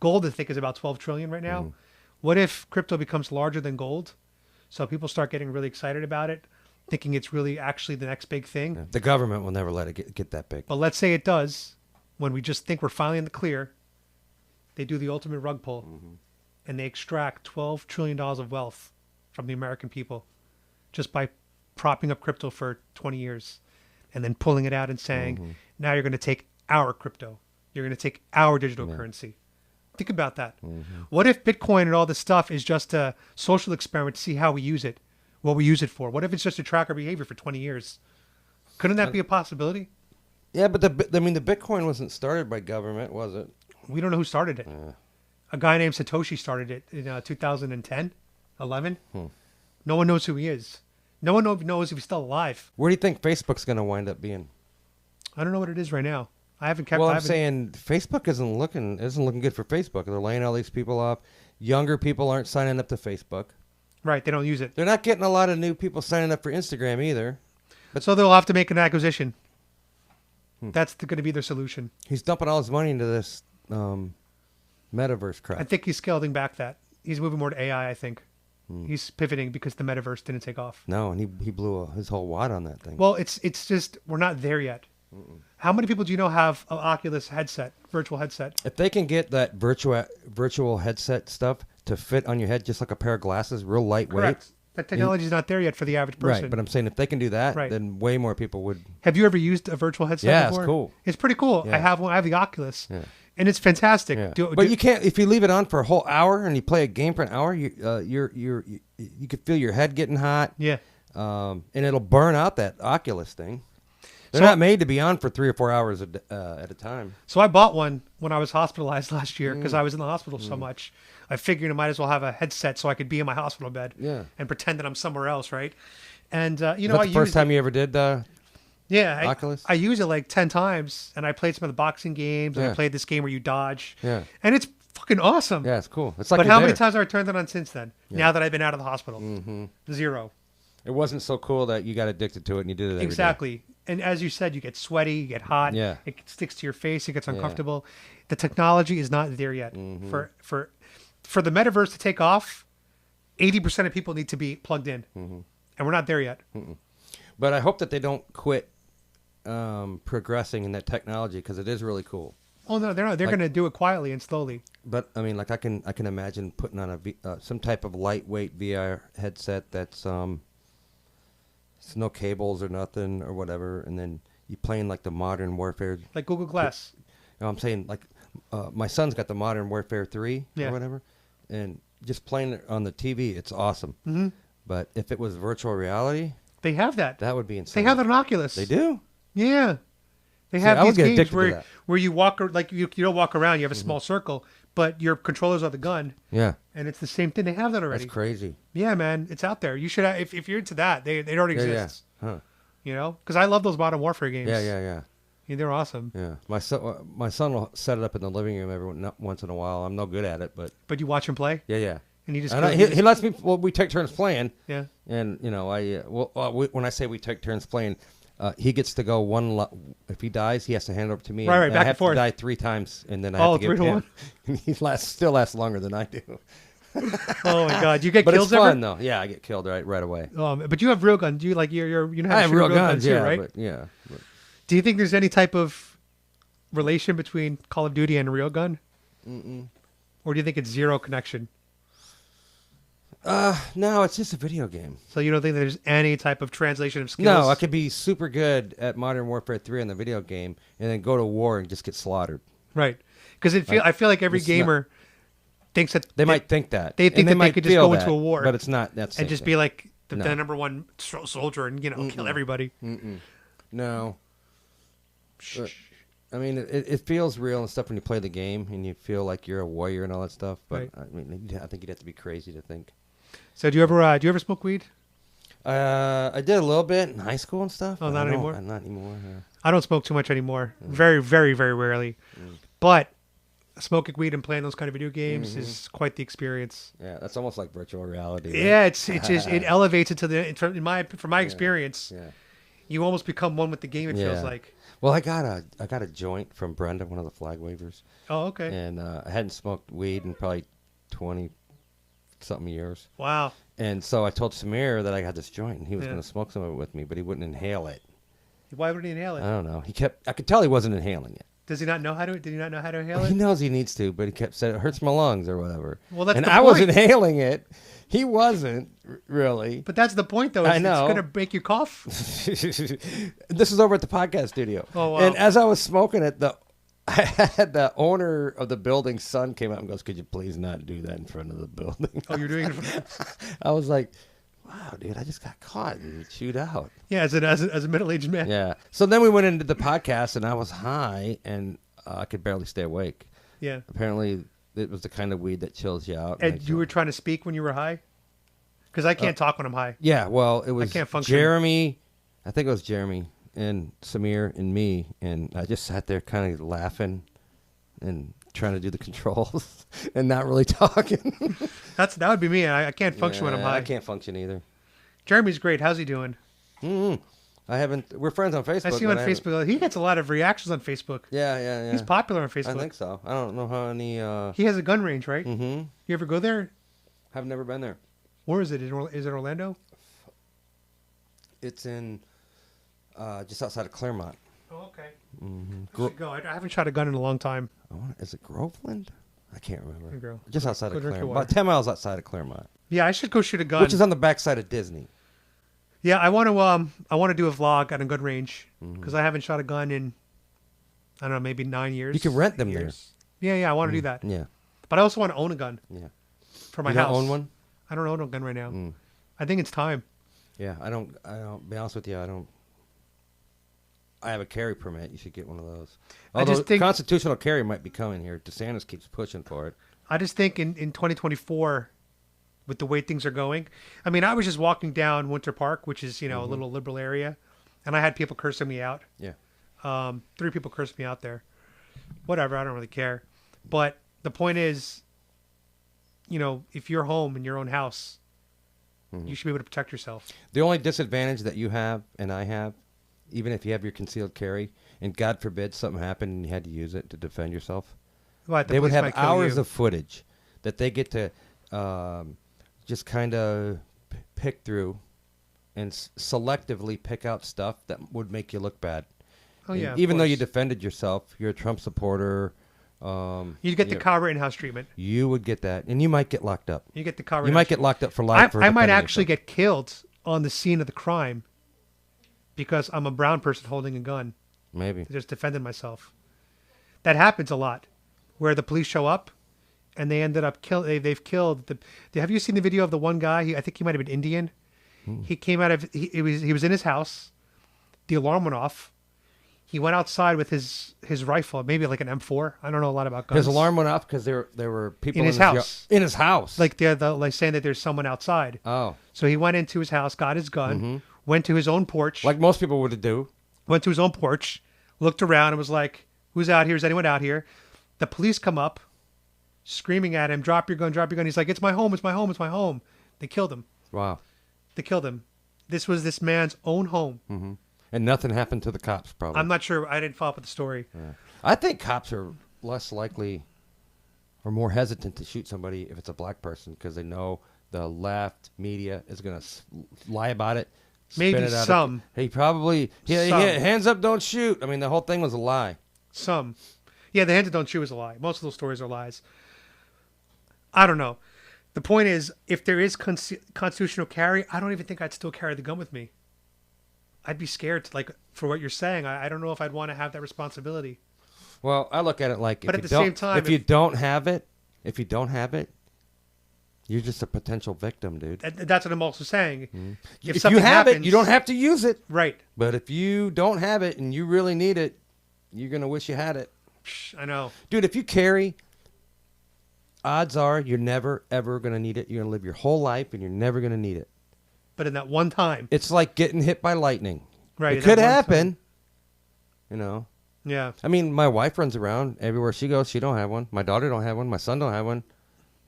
Gold, I think, is about 12 trillion right now. What if crypto becomes larger than gold? So people start getting really excited about it. thinking it's really actually the next big thing. Yeah. The government will never let it get that big. But let's say it does. When we just think we're finally in the clear, they do the ultimate rug pull, and they extract $12 trillion of wealth from the American people just by propping up crypto for 20 years and then pulling it out and saying, now you're going to take our crypto. You're going to take our digital currency. Think about that. What if Bitcoin and all this stuff is just a social experiment to see how we use it, what we use it for? What if it's just to track our behavior for 20 years? Couldn't that be a possibility? Yeah, but the Bitcoin wasn't started by government, was it? We don't know who started it. A guy named Satoshi started it in 2010, 11. No one knows who he is. No one knows if he's still alive. Where do you think Facebook's going to wind up being? I don't know what it is right now. I haven't kept. Well, I'm saying Facebook isn't looking good for Facebook. They're laying all these people off. Younger people aren't signing up to Facebook. Right, they don't use it. They're not getting a lot of new people signing up for Instagram either. But so they'll have to make an acquisition. That's going to be their solution. He's dumping all his money into this metaverse crap. I think he's scaling back that. He's moving more to AI, I think. He's pivoting because the metaverse didn't take off. No, and he blew his whole wad on that thing. Well, it's just, we're not there yet. How many people do you know have an Oculus headset, virtual headset? If they can get that virtual headset stuff to fit on your head just like a pair of glasses, real lightweight. Correct. That technology is not there yet for the average person. Right, but I'm saying if they can do that, then way more people would. Have you ever used a virtual headset before? Yeah, it's cool. It's pretty cool. Yeah. I have one. I have the Oculus, and it's fantastic. Yeah. But you can't, if you leave it on for a whole hour and you play a game for an hour, you could feel your head getting hot. Yeah. And it'll burn out that Oculus thing. They're not made to be on for 3 or 4 hours at a time. So I bought one when I was hospitalized last year because I was in the hospital so much. I figured I might as well have a headset so I could be in my hospital bed and pretend that I'm somewhere else, right? And you know, the first time you ever did the Oculus? I used it like 10 times, and I played some of the boxing games, and I played this game where you dodge. Yeah. And it's fucking awesome. Yeah, it's cool. It's like. But how many times have I turned it on since then? Yeah. Now that I've been out of the hospital, 0. It wasn't so cool that you got addicted to it and you did it every exactly. day. And as you said, you get sweaty, you get hot. Yeah. It sticks to your face. It gets uncomfortable. The technology is not there yet. For the metaverse to take off, 80% of people need to be plugged in, and we're not there yet. But I hope that they don't quit progressing in that technology because it is really cool. Oh no, they're not. They're going to do it quietly and slowly. But I mean, like I can imagine putting on some type of lightweight VR headset that's it's no cables or nothing or whatever, and then you playing like the Modern Warfare, like Google Glass. You know, I'm saying like my son's got the Modern Warfare 3 or whatever, and just playing it on the TV, it's awesome. But if it was virtual reality, they have that. That would be insane. They have that on Oculus. They do. Yeah. They have these games where you walk, like you don't walk around, you have a small circle, but your controllers are the gun. Yeah. And it's the same thing. They have that already. That's crazy. Yeah, man. It's out there. You should have, if you're into that, they already exist. Yeah. Huh. You know? Because I love those Modern Warfare games. Yeah. They're awesome. Yeah. My son will set it up in the living room once in a while. I'm no good at it, but. But you watch him play? Yeah. And he just he lets me. Well, we take turns playing. Yeah. And you know, when I say we take turns playing, he gets to go if he dies, he has to hand it over to me. Right, back I have and forth. To die 3 times, and then I have to give 3 to him. 1. He still lasts longer than I do. Oh my God! You get but kills it's fun ever? though. Yeah, I get killed right away. But you have real guns. Do you like you know how I have real guns too, right? But. Do you think there's any type of relation between Call of Duty and a real gun? Or do you think it's zero connection? No, it's just a video game. So you don't think there's any type of translation of skills? No, I could be super good at Modern Warfare 3 on the video game and then go to war and just get slaughtered. Right. Because I feel like every gamer thinks that... They might think that. They think that they could just go into a war. But it's not. That's and just be like the number one soldier and, kill everybody. No. I mean, it feels real and stuff when you play the game and you feel like you're a warrior and all that stuff. But right. I mean, I think you'd have to be crazy to think. So do you ever smoke weed? I did a little bit in high school and stuff. Oh, not anymore? Not anymore. Yeah. I don't smoke too much anymore. Very, very, very rarely. But smoking weed and playing those kind of video games is quite the experience. Yeah, that's almost like virtual reality. Right? Yeah, it elevates it to from my experience. Yeah. You almost become one with the game. It feels like. Well, I got a joint from Brenda, one of the flag wavers. Oh, okay. And I hadn't smoked weed in probably 20-something years. Wow. And so I told Samir that I got this joint, and he was going to smoke some of it with me, but he wouldn't inhale it. Why would he inhale it? I don't know. I could tell he wasn't inhaling it. Does he not know how to? Did he not know how to inhale it? He knows he needs to, but he kept saying it hurts my lungs or whatever. Well, that's and the I point. was inhaling it. He wasn't really. But that's the point, though. I know. It's going to make you cough. This is over at the podcast studio. Oh, wow. And as I was smoking it, I had the owner of the building's son came up and goes, "Could you please not do that in front of the building?" Oh, you're doing it. I was like, "Wow, dude, I just got caught and chewed out." Yeah, as a middle-aged man. Yeah. So then we went into the podcast, and I was high, and I could barely stay awake. Yeah. Apparently, it was the kind of weed that chills you out. And you were trying to speak when you were high? Because I can't talk when I'm high. Yeah, well, it was I can't function. Jeremy. I think it was Jeremy and Samir and me, and I just sat there kind of laughing and trying to do the controls and not really talking. That would be me. I can't function when I'm high. I can't function either. Jeremy's great. How's he doing? Mm-hmm. I haven't. We're friends on Facebook. I see him on Facebook. He gets a lot of reactions on Facebook. Yeah. He's popular on Facebook. I think so. I don't know how many. He has a gun range, right? Mm-hmm. You ever go there? I've never been there. Where is it? Is it Orlando? It's in just outside of Claremont. Oh, okay. Mm-hmm. I should go. I haven't shot a gun in a long time. Is it Groveland? I can't remember. Go. Just outside of drink your Claremont. water. About 10 miles outside of Claremont. Yeah, I should go shoot a gun. Which is on the backside of Disney. Yeah, I want to do a vlog at a gun range because I haven't shot a gun in, I don't know, maybe 9 years. You can rent them there. Yeah, I want to do that. Yeah. But I also want to own a gun. Yeah. For my you house. don't own one? I don't own a gun right now. I think it's time. Yeah, I don't. Be honest with you, I don't. I have a carry permit. You should get one of those. Although I just think constitutional carry might be coming here. DeSantis keeps pushing for it. I just think in 2024, with the way things are going, I mean, I was just walking down Winter Park, which is a little liberal area, and I had people cursing me out. Yeah. 3 people cursed me out there. Whatever, I don't really care. But the point is, if you're home in your own house, you should be able to protect yourself. The only disadvantage that you have and I have, even if you have your concealed carry, and God forbid something happened and you had to use it to defend yourself, they would have hours of footage that they get to just kind of pick through and selectively pick out stuff that would make you look bad. Oh, yeah. Even though you defended yourself, you're a Trump supporter. You'd get the Kyle Rittenhouse treatment. You would get that, and you might get locked up. You get the Kyle Rittenhouse. You might get locked up for life. I might actually get killed on the scene of the crime because I'm a brown person holding a gun. Maybe. Just defending myself. That happens a lot, where the police show up, and they ended up they've killed the. Have you seen the video of the one guy? I think he might have been Indian. He came out of he was in his house. The alarm went off. He went outside with his rifle, maybe like an M4. I don't know a lot about guns. His alarm went off because there were people in his house. In his house, like they're like saying that there's someone outside. Oh, so he went into his house, got his gun, went to his own porch, like most people would do. Went to his own porch, looked around, and was like, "Who's out here? Is anyone out here?" The police come up, screaming at him, "Drop your gun! Drop your gun!" He's like, "It's my home! It's my home! It's my home!" They killed him. Wow. They killed him. This was this man's own home. Mm-hmm. And nothing happened to the cops, probably. I'm not sure. I didn't follow up with the story. Yeah. I think cops are less likely or more hesitant to shoot somebody if it's a black person because they know the left media is going to lie about it. Maybe some. He probably... hands up, don't shoot. I mean, the whole thing was a lie. Some. Yeah, the hands up, don't shoot is a lie. Most of those stories are lies. I don't know. The point is, if there is constitutional carry, I don't even think I'd still carry the gun with me. I'd be scared, for what you're saying. I don't know if I'd want to have that responsibility. Well, I look at it like, but at the same time, if you don't have it, you're just a potential victim, dude. That's what I'm also saying. Mm-hmm. If you have it, you don't have to use it. Right. But if you don't have it and you really need it, you're going to wish you had it. I know. Dude, if you carry, odds are you're never, ever going to need it. You're going to live your whole life and you're never going to need it. But in that one time. It's like getting hit by lightning. Right. It could happen. Yeah. I mean, my wife runs around everywhere she goes. She don't have one. My daughter don't have one. My son don't have one.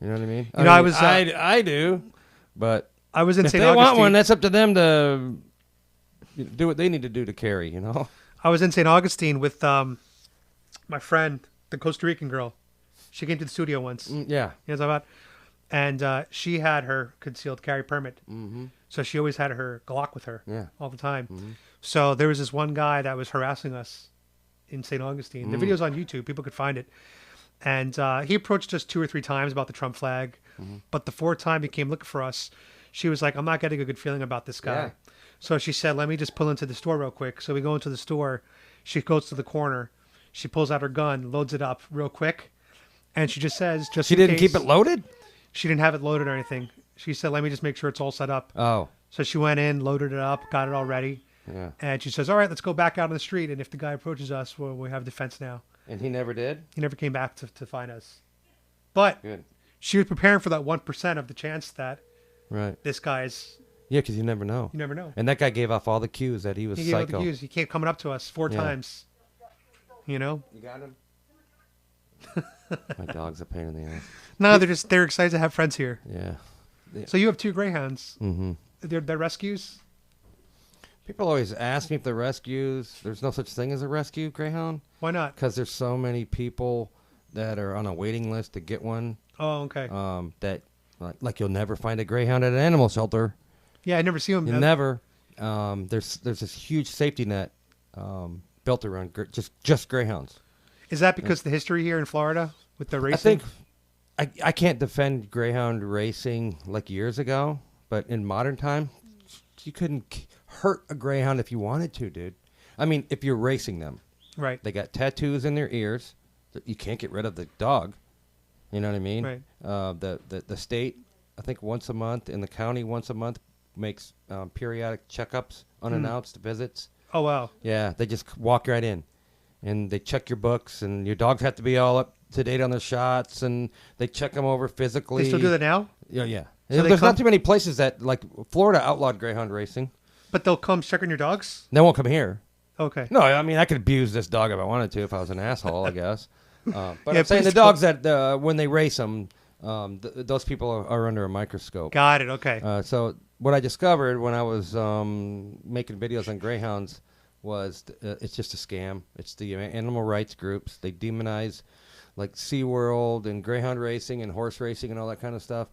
You know what I mean? I do. But I was in if St. they Augustine. want one, that's up to them to do what they need to do to carry, I was in St. Augustine with my friend, the Costa Rican girl. She came to the studio once. Yeah. You know what I'm talking about? And she had her concealed carry permit. Mm-hmm. So she always had her Glock with her all the time. Mm-hmm. So there was this one guy that was harassing us in St. Augustine. The video's on YouTube. People could find it. And he approached us 2 or 3 times about the Trump flag. But the 4th time he came looking for us, she was like, I'm not getting a good feeling about this guy. Yeah. So she said, let me just pull into the store real quick. So we go into the store. She goes to the corner. She pulls out her gun, loads it up real quick. And she just says, just She in didn't case, keep it loaded? she didn't have it loaded or anything. She said, let me just make sure it's all set up. Oh. So she went in, loaded it up, got it all ready. Yeah. And she says, all right, let's go back out on the street. And if the guy approaches us, well, we have defense now. And he never did? He never came back to find us. But Good. she was preparing for that 1% of the chance that this guy's... Yeah, because you never know. You never know. And that guy gave off all the cues that he was He psycho. gave all the cues. He kept coming up to us 4 times. You know? You got him? My dog's a pain in the ass. No, they're excited to have friends here. Yeah. So you have 2 greyhounds. Mm-hmm. They're rescues? People always ask me if they're rescues. There's no such thing as a rescue greyhound. Why not? Because there's so many people that are on a waiting list to get one. Oh, okay. That like you'll never find a greyhound at an animal shelter. Yeah, I never see them. You never. There's this huge safety net built around just greyhounds. Is that because the history here in Florida with the racing? I think I can't defend greyhound racing like years ago, but in modern time, you couldn't hurt a greyhound if you wanted to, dude. I mean, if you're racing them. Right. They got tattoos in their ears. You can't get rid of the dog. You know what I mean? Right. The state, I think once a month, and the county once a month makes periodic checkups, unannounced visits. Oh, wow. Yeah, they just walk right in. And they check your books, and your dogs have to be all up to date on their shots, and they check them over physically. They still do that now? Yeah. So There's not too many places that, like, Florida outlawed greyhound racing. But they'll come check on your dogs? They won't come here. Okay. No, I mean, I could abuse this dog if I wanted to, if I was an asshole, I guess. But Yeah, I'm saying the please dogs that, when they race them, those people are under a microscope. Got it, okay. So what I discovered when I was making videos on greyhounds was it's just a scam. It's the animal rights groups. They demonize like SeaWorld and greyhound racing and horse racing and all that kind of stuff,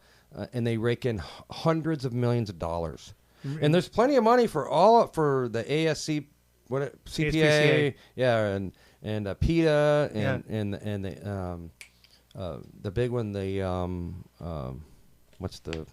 and they rake in hundreds of millions of dollars. Mm-hmm. And there's plenty of money for the ASC, CPA, yeah, and PETA and the big one, what's the?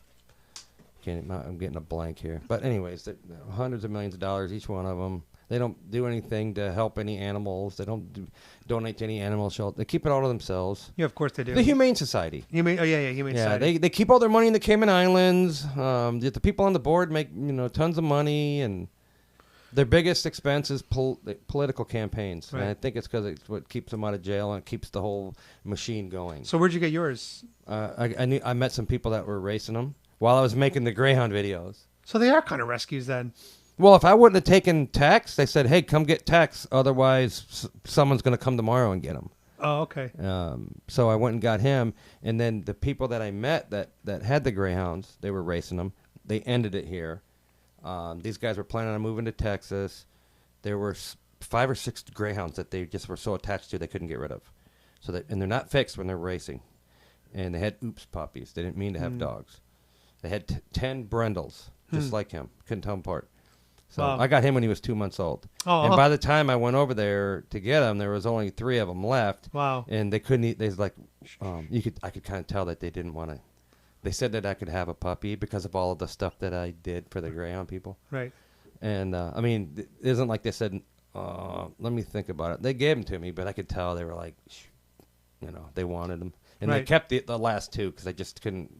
I'm getting a blank here. But anyways, hundreds of millions of dollars each one of them. They don't do anything to help any animals. They don't donate to any animal shelter. They keep it all to themselves. Yeah, of course they do. The Humane Society. Humane Society. They keep all their money in the Cayman Islands. The people on the board make tons of money, and their biggest expense is political campaigns. Right. And I think it's because it's what keeps them out of jail and keeps the whole machine going. So where'd you get yours? I met some people that were racing them while I was making the greyhound videos. So they are kind of rescues then. Well, if I wouldn't have taken Tex, they said, hey, come get Tex. Otherwise, someone's going to come tomorrow and get him. Oh, okay. So I went and got him. And then the people that I met that had the greyhounds, they were racing them. They ended it here. These guys were planning on moving to Texas. There were 5 or 6 greyhounds that they just were so attached to they couldn't get rid of. And they're not fixed when they're racing. And they had oops puppies. They didn't mean to have dogs. They had 10 brindles, just like him. Couldn't tell them apart. So I got him when he was 2 months old. Oh, and by the time I went over there to get him, there was only 3 of them left. Wow. And they couldn't eat. They was like, I could kind of tell that they didn't want to. They said that I could have a puppy because of all of the stuff that I did for the greyhound people. Right. And I mean, it isn't like they said, let me think about it. They gave them to me, but I could tell they were like, they wanted them. And they kept the last 2 because I just couldn't.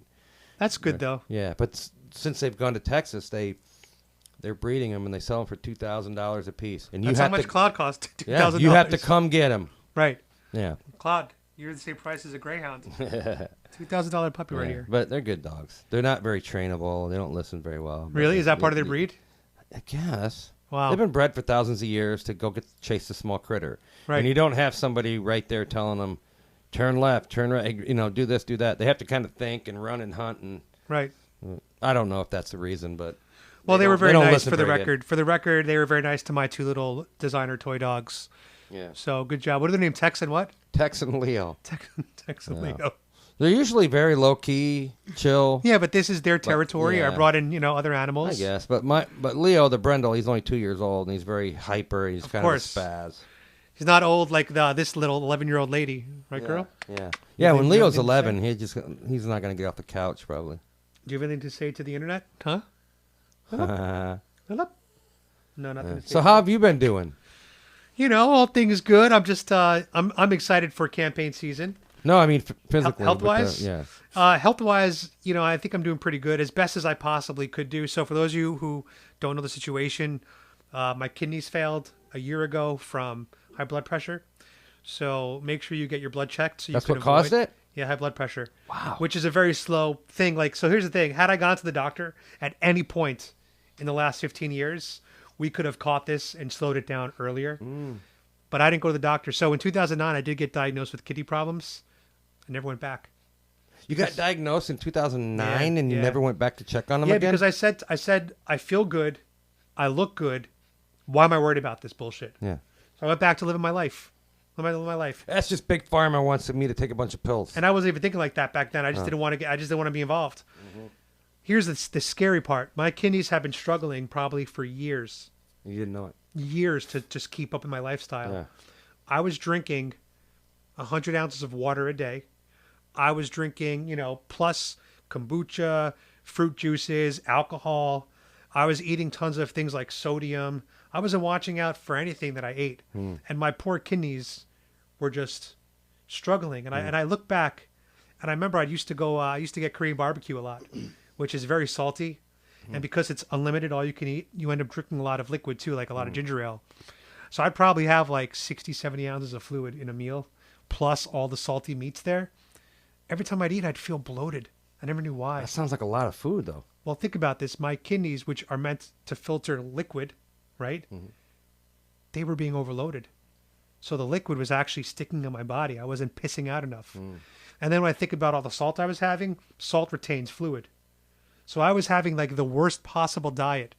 That's good, though. Yeah, but since they've gone to Texas, they're breeding them and they sell them for $2,000 a piece. And that's how much Cloud costs. $2,000. Yeah, you have to come get them. Right. Yeah. Cloud, you're the same price as a greyhound. $2,000 puppy right here. But they're good dogs. They're not very trainable. They don't listen very well. Really? Is that part of their breed? I guess. Wow. They've been bred for thousands of years to go chase the small critter. Right. And you don't have somebody right there telling them, turn left, turn right, do this, do that. They have to kind of think and run and hunt. And right. I don't know if that's the reason, but. Well, they were very nice for the record. Good. For the record, they were very nice to my 2 little designer toy dogs. Yeah. So good job. What are their names? Tex and what? Tex and Leo. Tex and Leo. They're usually very low key, chill. Yeah, but this is their territory. Yeah. I brought in, other animals. I guess, but Leo, the Brendel, he's only 2 years old, and he's very hyper. He's kind of a spaz. He's not old like this little 11-year-old lady, right, girl? Yeah. When Leo's 11, he's not going to get off the couch probably. Do you have anything to say to the internet? Huh? Hello? No, nothing to say. So how have you been doing? All things good. I'm just I'm excited for campaign season. No, I mean physically. Health-wise? Health-wise, I think I'm doing pretty good, as best as I possibly could do. So for those of you who don't know the situation, my kidneys failed a year ago from high blood pressure. So make sure you get your blood checked. So That's what caused it? Yeah, high blood pressure. Wow. Which is a very slow thing. So here's the thing. Had I gone to the doctor at any point in the last 15 years, we could have caught this and slowed it down earlier. But I didn't go to the doctor. So in 2009, I did get diagnosed with kidney problems. I never went back. You got diagnosed in 2009 and you never went back to check on them again? Yeah, because I said, I feel good. I look good. Why am I worried about this bullshit? Yeah. So I went back to living my life. Living my life. That's just Big Pharma wants me to take a bunch of pills. And I wasn't even thinking like that back then. I just didn't want to be involved. Mm-hmm. Here's the scary part. My kidneys have been struggling probably for years. You didn't know it. Years to just keep up with my lifestyle. Yeah. I was drinking 100 ounces of water a day. I was drinking, plus kombucha, fruit juices, alcohol. I was eating tons of things like sodium. I wasn't watching out for anything that I ate. And my poor kidneys were just struggling. And I look back and I remember I used to get Korean barbecue a lot, which is very salty. And because it's unlimited, all you can eat, you end up drinking a lot of liquid too, like a lot of ginger ale. So I'd probably have like 60, 70 ounces of fluid in a meal, plus all the salty meats there. Every time I'd eat, I'd feel bloated. I never knew why. That sounds like a lot of food, though. Well, think about this. My kidneys, which are meant to filter liquid, right? Mm-hmm. They were being overloaded. So the liquid was actually sticking in my body. I wasn't pissing out enough. And then when I think about all the salt I was having, salt retains fluid. So I was having like the worst possible diet.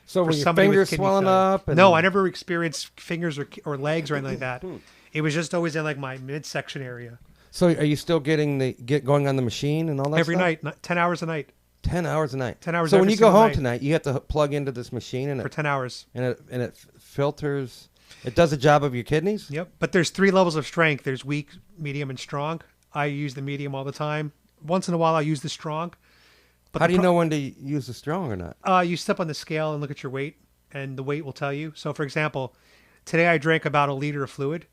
So were your fingers swelling up? No, I never experienced fingers or legs or anything like that. It was just always in like my midsection area. So are you still going on the machine and all that every stuff? night, 10 hours a night. 10 hours a night. 10 hours. So when you go home tonight, you have to plug into this machine for 10 hours, and it filters. It does the job of your kidneys. Yep. But there's 3 levels of strength. There's weak, medium, and strong. I use the medium all the time. Once in a while, I use the strong. But how do you know when to use the strong or not? You step on the scale and look at your weight, and the weight will tell you. So, for example, today I drank about 1 liter of fluid.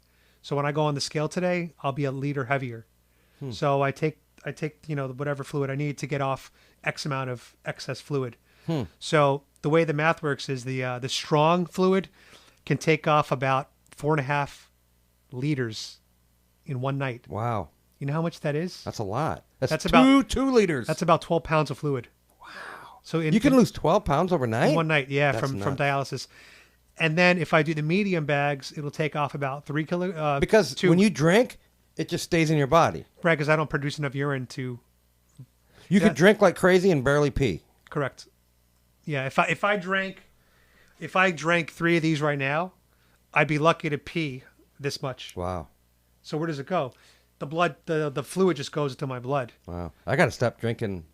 So when I go on the scale today, I'll be 1 liter heavier. So I take whatever fluid I need to get off X amount of excess fluid. So the way the math works is the strong fluid can take off about 4.5 liters in one night. Wow. You know how much that is? That's a lot. That's about 2 liters. That's about 12 pounds of fluid. Wow. So you can lose 12 pounds overnight? In one night, yeah, from dialysis. And then if I do the medium bags, it'll take off about 3 kilos. Because when you drink, it just stays in your body. Right, because I don't produce enough urine to... You could drink like crazy and barely pee. Correct. Yeah, if I drank 3 of these right now, I'd be lucky to pee this much. Wow. So where does it go? The blood, the fluid just goes into my blood. Wow. I got to stop drinking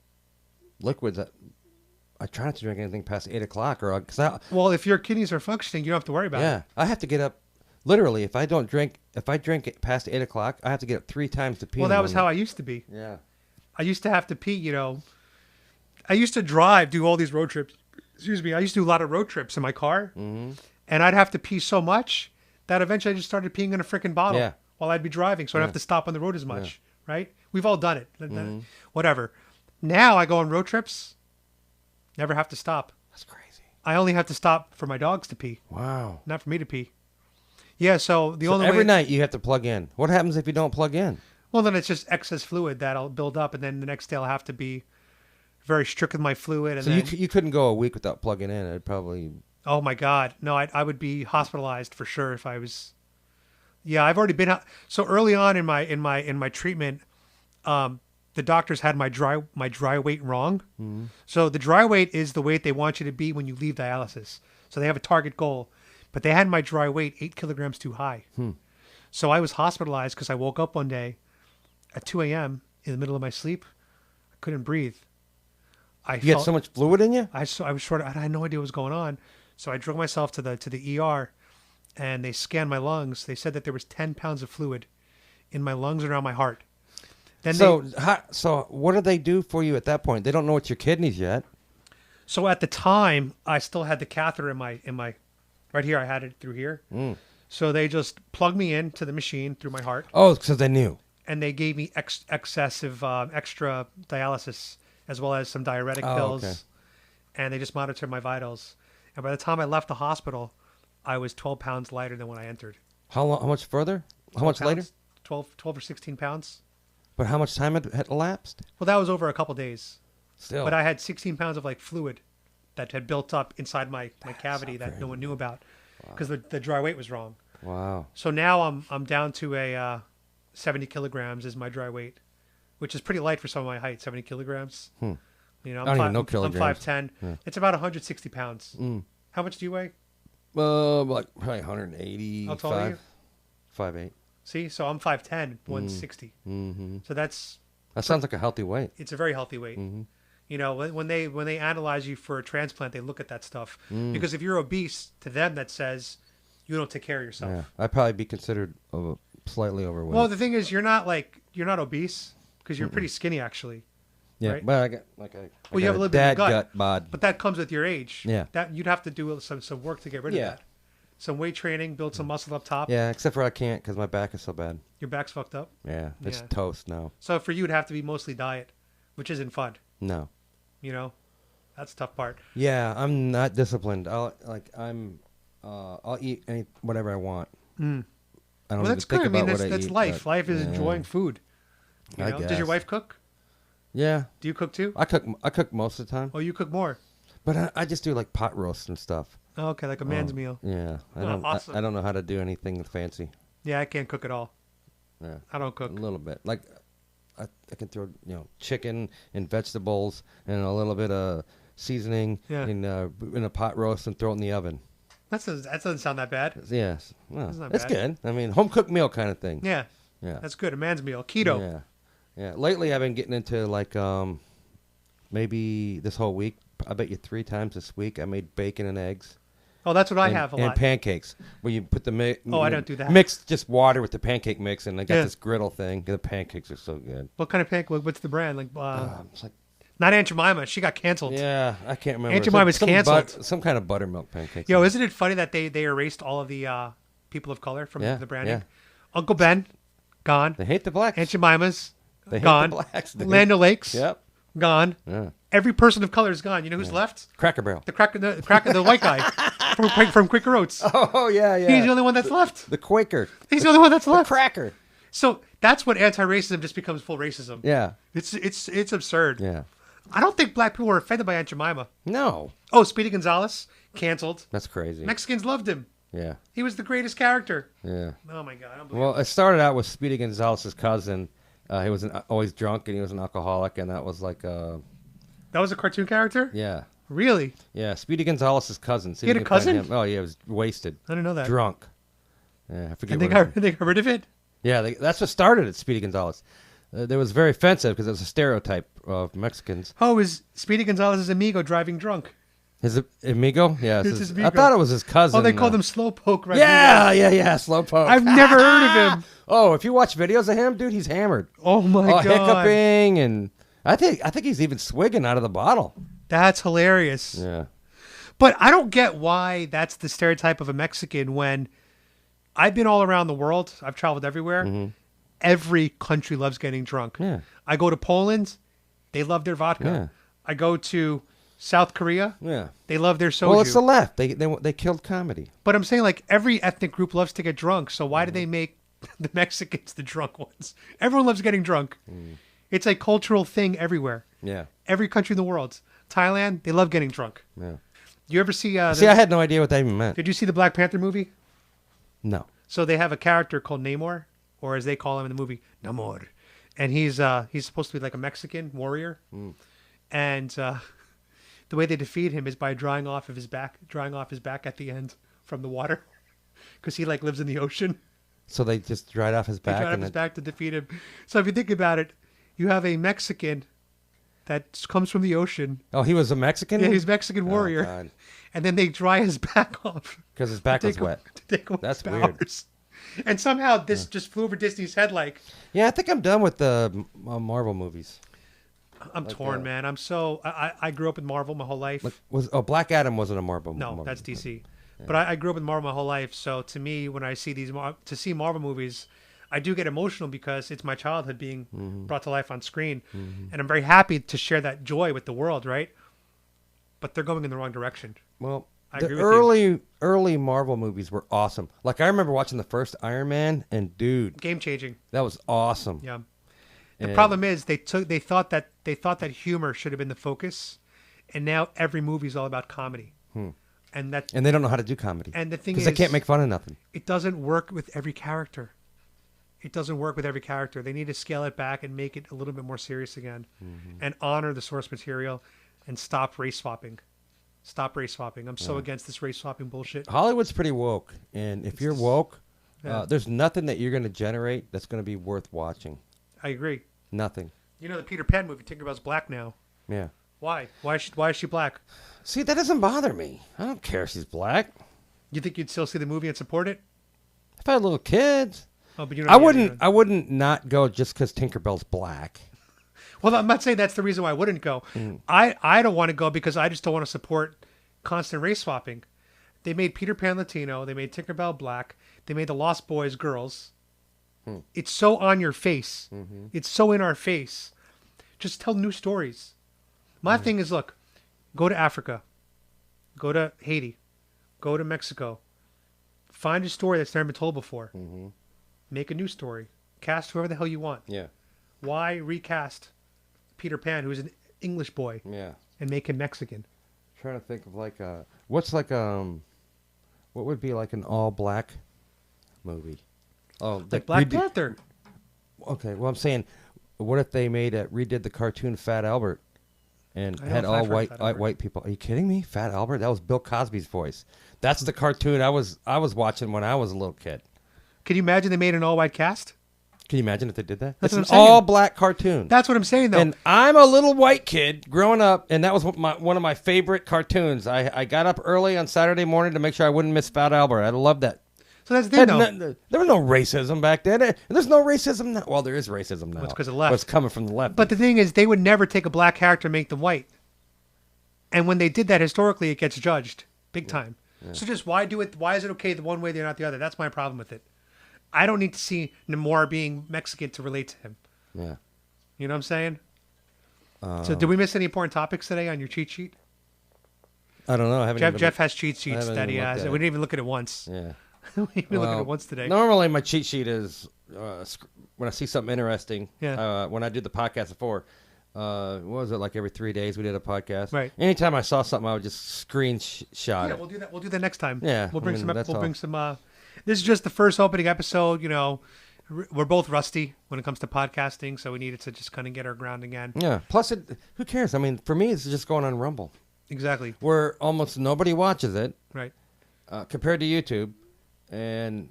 liquids. I try not to drink anything past 8 o'clock. Well, if your kidneys are functioning, you don't have to worry about it. Yeah, I have to get up. Literally, if I drink it past 8 o'clock, I have to get up 3 times to pee. Well, that was how I used to be. Yeah. I used to have to pee, I used to do all these road trips. Excuse me. I used to do a lot of road trips in my car. Mm-hmm. And I'd have to pee so much that eventually I just started peeing in a freaking bottle while I'd be driving. So I don't have to stop on the road as much, right? We've all done it. Mm-hmm. Whatever. Now I go on road trips, never have to stop. That's crazy. I only have to stop for my dogs to pee. Wow. Not for me to pee. Yeah, so every night you have to plug in. What happens if you don't plug in? Well, then it's just excess fluid that'll build up, and then the next day I'll have to be very strict with my fluid. And so you couldn't go a week without plugging in. It'd probably... Oh, my God. No, I would be hospitalized for sure if I was... Yeah, I've already been... So early on in my treatment, the doctors had my dry weight wrong. Mm-hmm. So the dry weight is the weight they want you to be when you leave dialysis. So they have a target goal. But they had my dry weight 8 kilograms too high. So I was hospitalized because I woke up one day at 2 a.m. in the middle of my sleep. I couldn't breathe. You had so much fluid in you? I was short. I had no idea what was going on. So I drove myself to the ER, and they scanned my lungs. They said that there was 10 pounds of fluid in my lungs around my heart. Then so what do they do for you at that point? They don't know it's your kidneys yet. So at the time, I still had the catheter in my right here. I had it through here. So they just plugged me into the machine through my heart. Oh, because they knew. And they gave me extra dialysis as well as some diuretic pills. Okay. And they just monitored my vitals. And by the time I left the hospital, I was 12 pounds lighter than when I entered. How much further? How much later? 12 or 16 pounds. But how much time had elapsed? Well, that was over a couple days. Still. But I had 16 pounds of like fluid that had built up inside my cavity that no one knew about because the dry weight was wrong. Wow. So now I'm down to a 70 kilograms is my dry weight, which is pretty light for some of my height, 70 kilograms. You know, I don't even know kilograms. I'm 5'10". Yeah. It's about 160 pounds. How much do you weigh? Like probably 180. How tall are you? 5'8". See, so I'm 5'10", 160. So that sounds like a healthy weight. It's a very healthy weight. You know, when they analyze you for a transplant, they look at that stuff because if you're obese, to them that says you don't take care of yourself. Yeah, I'd probably be considered slightly overweight. Well, the thing is, you're not obese because you're pretty skinny actually. Yeah, right? but I got you have a little bit of gut bod. But that comes with your age. Yeah, that you'd have to do some work to get rid of that. Some weight training, build some muscle up top. Yeah, except for I can't because my back is so bad. Your back's fucked up? Yeah, it's toast now. So for you, it'd have to be mostly diet, which isn't fun. No. You know, that's the tough part. Yeah, I'm not disciplined. I'll eat whatever I want. I don't that's good. I mean, that's eat, life. Life is enjoying food. You know? Does your wife cook? Yeah. Do you cook too? I cook most of the time. Oh, you cook more. But I just do like pot roasts and stuff. Oh, okay, like a man's meal. Yeah, Awesome. I don't know how to do anything fancy. Yeah, I can't cook at all. Yeah, I don't cook. A little bit. Like I can throw chicken and vegetables and a little bit of seasoning in a pot roast and throw it in the oven. That doesn't sound that bad. Yes, well, it's good. I mean, home cooked meal kind of thing. Yeah, that's good. A man's meal, keto. Yeah. Lately, I've been getting into like maybe this whole week. I bet you 3 times this week I made bacon and eggs. Oh, that's what I have a lot. And pancakes, where you put the mix. Oh, I don't do that. Mix just water with the pancake mix, and I got this griddle thing. The pancakes are so good. What kind of pancake? What's the brand? Like, it's like not Aunt Jemima. She got canceled. Yeah, I can't remember. Aunt Jemima's canceled. Some kind of buttermilk pancakes. Yo, isn't it funny that they erased all of the people of color from the branding? Yeah. Uncle Ben, gone. They hate the blacks. Aunt Jemima's, they gone. Hate the blacks. Land O'Lakes, gone. Yeah. Every person of color is gone. You know who's left? Cracker Barrel. The white guy from Quaker Oats. Oh, yeah. He's the only one that's left. The Quaker. He's the only one that's left. The Cracker. So that's what anti-racism just becomes full racism. Yeah. It's absurd. Yeah. I don't think black people were offended by Aunt Jemima. No. Oh, Speedy Gonzalez, canceled. That's crazy. Mexicans loved him. Yeah. He was the greatest character. Yeah. Oh, my God. Well, it started out with Speedy Gonzalez's cousin. He was always drunk, and he was an alcoholic, and that was like... That was a cartoon character? Yeah. Really? Yeah, Speedy Gonzalez's cousin. He had a cousin? Oh, yeah, he was wasted. I didn't know that. Drunk. Yeah, I forget. And they got rid of it? Yeah, that's what started at Speedy Gonzalez. It was very offensive because it was a stereotype of Mexicans. Oh, is Speedy Gonzalez's amigo driving drunk? His amigo? Yeah, his amigo. I thought it was his cousin. Oh, they called him Slowpoke, right? Yeah, Slowpoke. I've never heard of him. Oh, if you watch videos of him, dude, he's hammered. Oh my God. Hiccuping, and I think he's even swigging out of the bottle. That's hilarious. Yeah. But I don't get why that's the stereotype of a Mexican when I've been all around the world. I've traveled everywhere. Mm-hmm. Every country loves getting drunk. Yeah. I go to Poland. They love their vodka. Yeah. I go to South Korea. Yeah. They love their soju. Well, it's the left. They killed comedy. But I'm saying like every ethnic group loves to get drunk. So why do they make the Mexicans the drunk ones? Everyone loves getting drunk. Mm. It's a cultural thing everywhere. Yeah. Every country in the world. Thailand, they love getting drunk. Yeah. You ever see... I had no idea what that even meant. Did you see the Black Panther movie? No. So they have a character called Namor, or as they call him in the movie, Namor. And he's supposed to be like a Mexican warrior. Mm. And the way they defeat him is by drying off his back at the end from the water. Because he like lives in the ocean. So they just dried off his back? They dried off his back to defeat him. So if you think about it, You have a Mexican that comes from the ocean. Oh, he was a Mexican? Yeah, he's a Mexican warrior. God. And then they dry his back off. Because his back was wet. That's weird. And somehow this just flew over Disney's head like... Yeah, I think I'm done with the Marvel movies. I'm torn, man. I'm so... I grew up with Marvel my whole life. Black Adam wasn't a Marvel movie. No, that's DC. Yeah. But I grew up with Marvel my whole life. So to me, when I see see Marvel movies, I do get emotional because it's my childhood being brought to life on screen. And I'm very happy to share that joy with the world, right? But they're going in the wrong direction. Well, the early Marvel movies were awesome. Like, I remember watching the first Iron Man, and dude, game changing. That was awesome. Yeah. The problem is they thought that humor should have been the focus, and now every movie is all about comedy. And they don't know how to do comedy. And the thing is, because they can't make fun of nothing. It doesn't work with every character. They need to scale it back and make it a little bit more serious again, and honor the source material, and stop race swapping. I'm so against this race swapping bullshit. Hollywood's pretty woke, and if you're woke, there's nothing that you're going to generate that's going to be worth watching. I agree. Nothing. You know the Peter Pan movie, Tinkerbell's black now. Yeah. Why? Why is she black? See, that doesn't bother me. I don't care if she's black. You think you'd still see the movie and support it? If I had little kids. Oh, but I wouldn't not go just because Tinkerbell's black. Well, I'm not saying that's the reason why I wouldn't go. I don't want to go because I just don't want to support constant race swapping. They made Peter Pan Latino. They made Tinkerbell black. They made the Lost Boys girls. It's so on your face. It's so in our face. Just tell new stories. My thing is, look, go to Africa. Go to Haiti. Go to Mexico. Find a story that's never been told before. Make a new story. Cast whoever the hell you want. Yeah. Why recast Peter Pan, who's an English boy? Yeah. And make him Mexican. I'm trying to think of what would be like an all black movie? Oh, like Black Panther. Okay, well I'm saying, what if they redid the cartoon Fat Albert, and had all white people? Are you kidding me? Fat Albert? That was Bill Cosby's voice. That's the cartoon I was watching when I was a little kid. Can you imagine they made an all white cast? Can you imagine if they did that? That's it's an all-black cartoon. That's what I'm saying, though. And I'm a little white kid growing up, and that was one of my favorite cartoons. I got up early on Saturday morning to make sure I wouldn't miss Fat Albert. I loved that. So that's the thing, though. There was no racism back then. There's no racism now. Well, there is racism now. It's because of the left. It's coming from the left. But the thing is, they would never take a black character and make them white. And when they did that historically, it gets judged big time. Yeah. So just why do it? Why is it okay the one way, they're not the other? That's my problem with it. I don't need to see Namor being Mexican to relate to him. Yeah. You know what I'm saying? So did we miss any important topics today on your cheat sheet? I don't know. Jeff has cheat sheets that he has. We didn't even look at it once. Yeah. We didn't look at it once today. Normally my cheat sheet is when I see something interesting. Yeah. When I did the podcast before, what was it, like every 3 days we did a podcast? Right. Anytime I saw something, I would just screenshot it. Yeah, we'll do that. We'll do that next time. Yeah. We'll bring some. This is just the first opening episode. You know, we're both rusty when it comes to podcasting, so we needed to just kind of get our ground again. Yeah. Plus, who cares? I mean, for me, it's just going on Rumble. Exactly. Where almost nobody watches it. Right. Compared to YouTube, and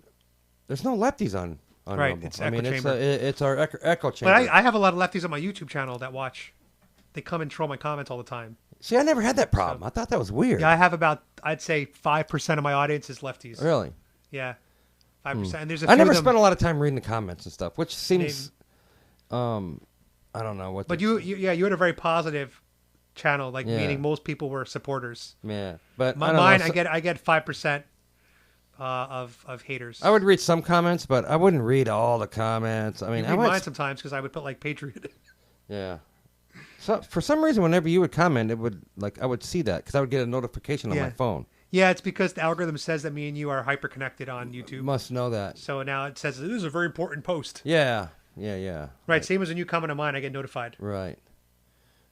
there's no lefties on right. Rumble. It's echo chamber. It's our echo chamber. But I have a lot of lefties on my YouTube channel that watch. They come and troll my comments all the time. See, I never had that problem. I thought that was weird. Yeah, I have I'd say 5% of my audience is lefties. Really? Yeah, 5%. And there's I never spent a lot of time reading the comments and stuff, which seems, I don't know what. But you had a very positive channel, meaning most people were supporters. Yeah, but mine, I get 5% of haters. I would read some comments, but I wouldn't read all the comments. I mean, I read mine sometimes because I would put Patriot. Yeah. So for some reason, whenever you would comment, it would I would see that because I would get a notification on my phone. Yeah, it's because the algorithm says that me and you are hyper connected on YouTube. You must know that. So now it says this is a very important post. Yeah. Right. Same as when you comment on mine, I get notified. Right.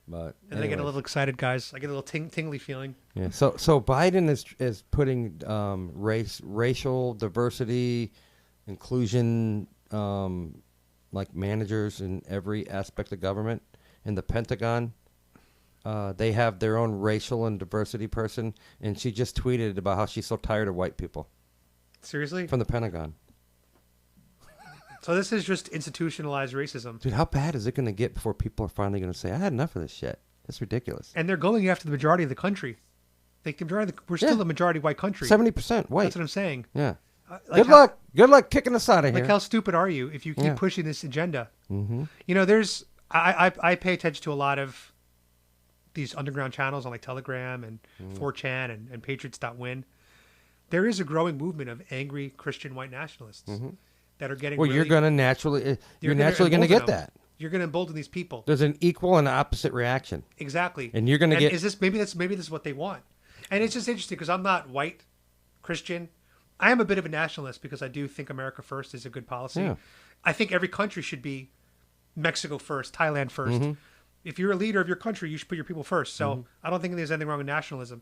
But and I get a little excited, guys. I get a little tingly feeling. Yeah. So Biden is putting racial diversity, inclusion, managers in every aspect of government. In the Pentagon, they have their own racial and diversity person, and she just tweeted about how she's so tired of white people. Seriously? From the Pentagon. So this is just institutionalized racism. Dude, how bad is it going to get before people are finally going to say, I had enough of this shit? That's ridiculous. And they're going after the majority of the country. Like we're still a majority white country. 70% white. That's what I'm saying. Yeah. Like Good luck kicking us out of here. Like, how stupid are you if you keep pushing this agenda? Mm-hmm. You know, I pay attention to a lot of these underground channels on like Telegram and 4chan and Patriots.win. There is a growing movement of angry Christian white nationalists that are getting. Well, you're going to naturally get that. You're going to embolden these people. There's an equal and opposite reaction. Exactly. And you're going to get. Is this maybe this is what they want? And it's just interesting because I'm not white Christian. I am a bit of a nationalist because I do think America first is a good policy. Yeah. I think every country should be Mexico first, Thailand first. Mm-hmm. If you're a leader of your country, you should put your people first. So I don't think there's anything wrong with nationalism.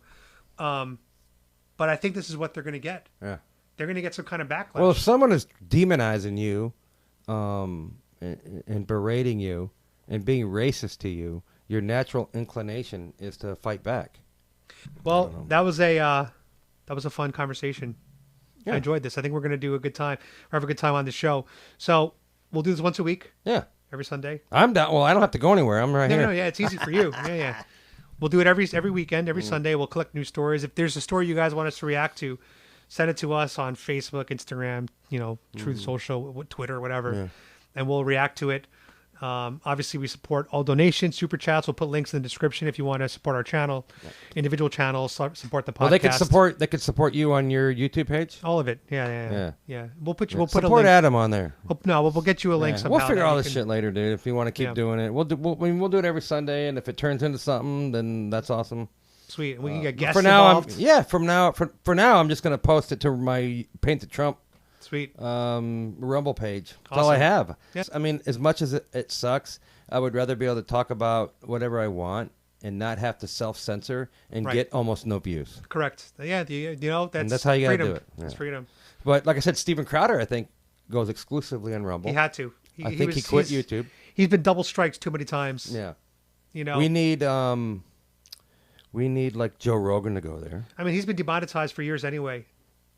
But I think this is what they're going to get. Yeah. They're going to get some kind of backlash. Well, if someone is demonizing you and berating you and being racist to you, your natural inclination is to fight back. Well, that was a fun conversation. Yeah. I enjoyed this. I think we're going to do a good time. Or have a good time on the show. So we'll do this once a week. Yeah. Every Sunday. I'm down. Well, I don't have to go anywhere. I'm right here. No, yeah, it's easy for you. Yeah. We'll do it every weekend, every Sunday. We'll collect new stories. If there's a story you guys want us to react to, send it to us on Facebook, Instagram, Truth Social, Twitter, whatever, and we'll react to it. Obviously, we support all donations, super chats. We'll put links in the description if you want to support our channel, individual channels, support the podcast. Well, they could support you on your YouTube page. All of it, yeah. We'll put support a link. Adam on there. We'll get you a link somehow. We'll figure all this shit later, dude. If you want to keep doing it, we'll do it every Sunday, and if it turns into something, then that's awesome. Sweet, we can get guests for now, involved. For now, I'm just gonna post it to my Paint the Trump. Sweet. Rumble page. That's awesome. all I have. Yeah. I mean, as much as it sucks, I would rather be able to talk about whatever I want and not have to self-censor and get almost no views. Correct. Yeah, that's how you got to do it. Yeah. That's freedom. But like I said, Steven Crowder, I think, goes exclusively on Rumble. He had to. I think he quit YouTube. He's been double striked too many times. Yeah. We need like Joe Rogan to go there. I mean, he's been demonetized for years anyway.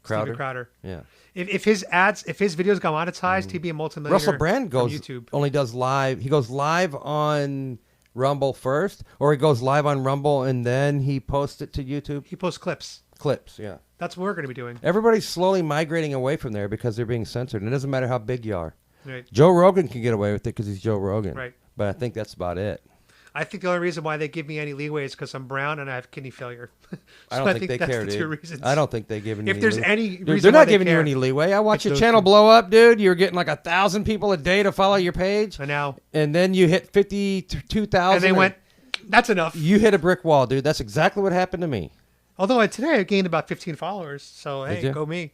Steven Crowder. Yeah. If his videos got monetized, he'd be a multimillionaire. Russell Brand on YouTube. Only does live. He goes live on Rumble first, or he goes live on Rumble and then he posts it to YouTube. He posts clips. Clips, yeah. That's what we're going to be doing. Everybody's slowly migrating away from there because they're being censored, and it doesn't matter how big you are. Right. Joe Rogan can get away with it because he's Joe Rogan. Right. But I think that's about it. I think the only reason why they give me any leeway is because I'm brown and I have kidney failure. I don't think they that's care, the dude. 2 reasons. I don't think they give any. If there's leeway. any reason, they're not why giving they you care, any leeway. I watch your channel blow up, dude. You're getting like 1,000 people a day to follow your page. I know. And then you hit 52,000. And they went, "That's enough." You hit a brick wall, dude. That's exactly what happened to me. Although today I gained about 15 followers, so hey, go me.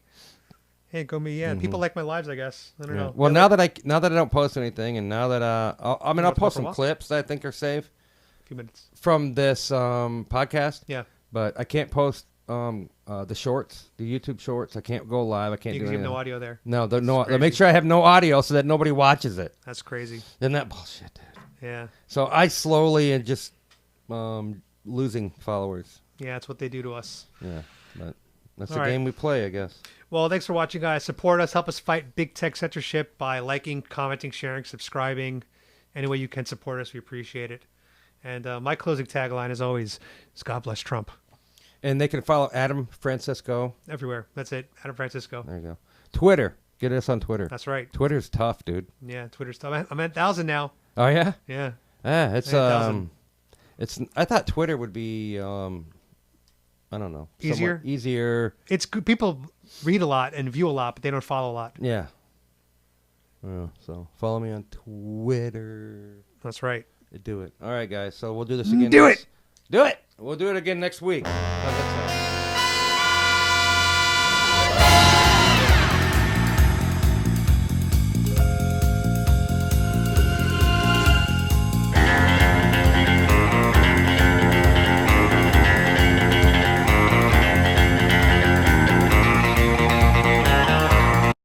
Hey, go me. Yeah, people like my lives, I guess. I don't know. Well, now that I don't post anything, and now that I'll post some clips that I think are safe. Few minutes from this podcast. Yeah, but I can't post the shorts, the YouTube shorts. I can't go live. I can't do anything. You have no audio there. No, make sure I have no audio so that nobody watches it. That's crazy. Isn't that bullshit, dude? Yeah. So I slowly and just losing followers. Yeah, that's what they do to us. Yeah, but that's the game we play, I guess. Well, thanks for watching, guys. Support us. Help us fight big tech censorship by liking, commenting, sharing, subscribing. Any way you can support us, we appreciate it. And my closing tagline, as always, is God bless Trump. And they can follow Adam Francisco. Everywhere. That's it. Adam Francisco. There you go. Twitter. Get us on Twitter. That's right. Twitter's tough, dude. Yeah, Twitter's tough. I'm at 1,000 now. Oh, yeah? Yeah. Yeah, it's I thought Twitter would be, I don't know. Easier? Easier. It's good. People read a lot and view a lot, but they don't follow a lot. Yeah. So follow me on Twitter. That's right. Do it. All right, guys. So we'll do this again. Do it. We'll do it again next week.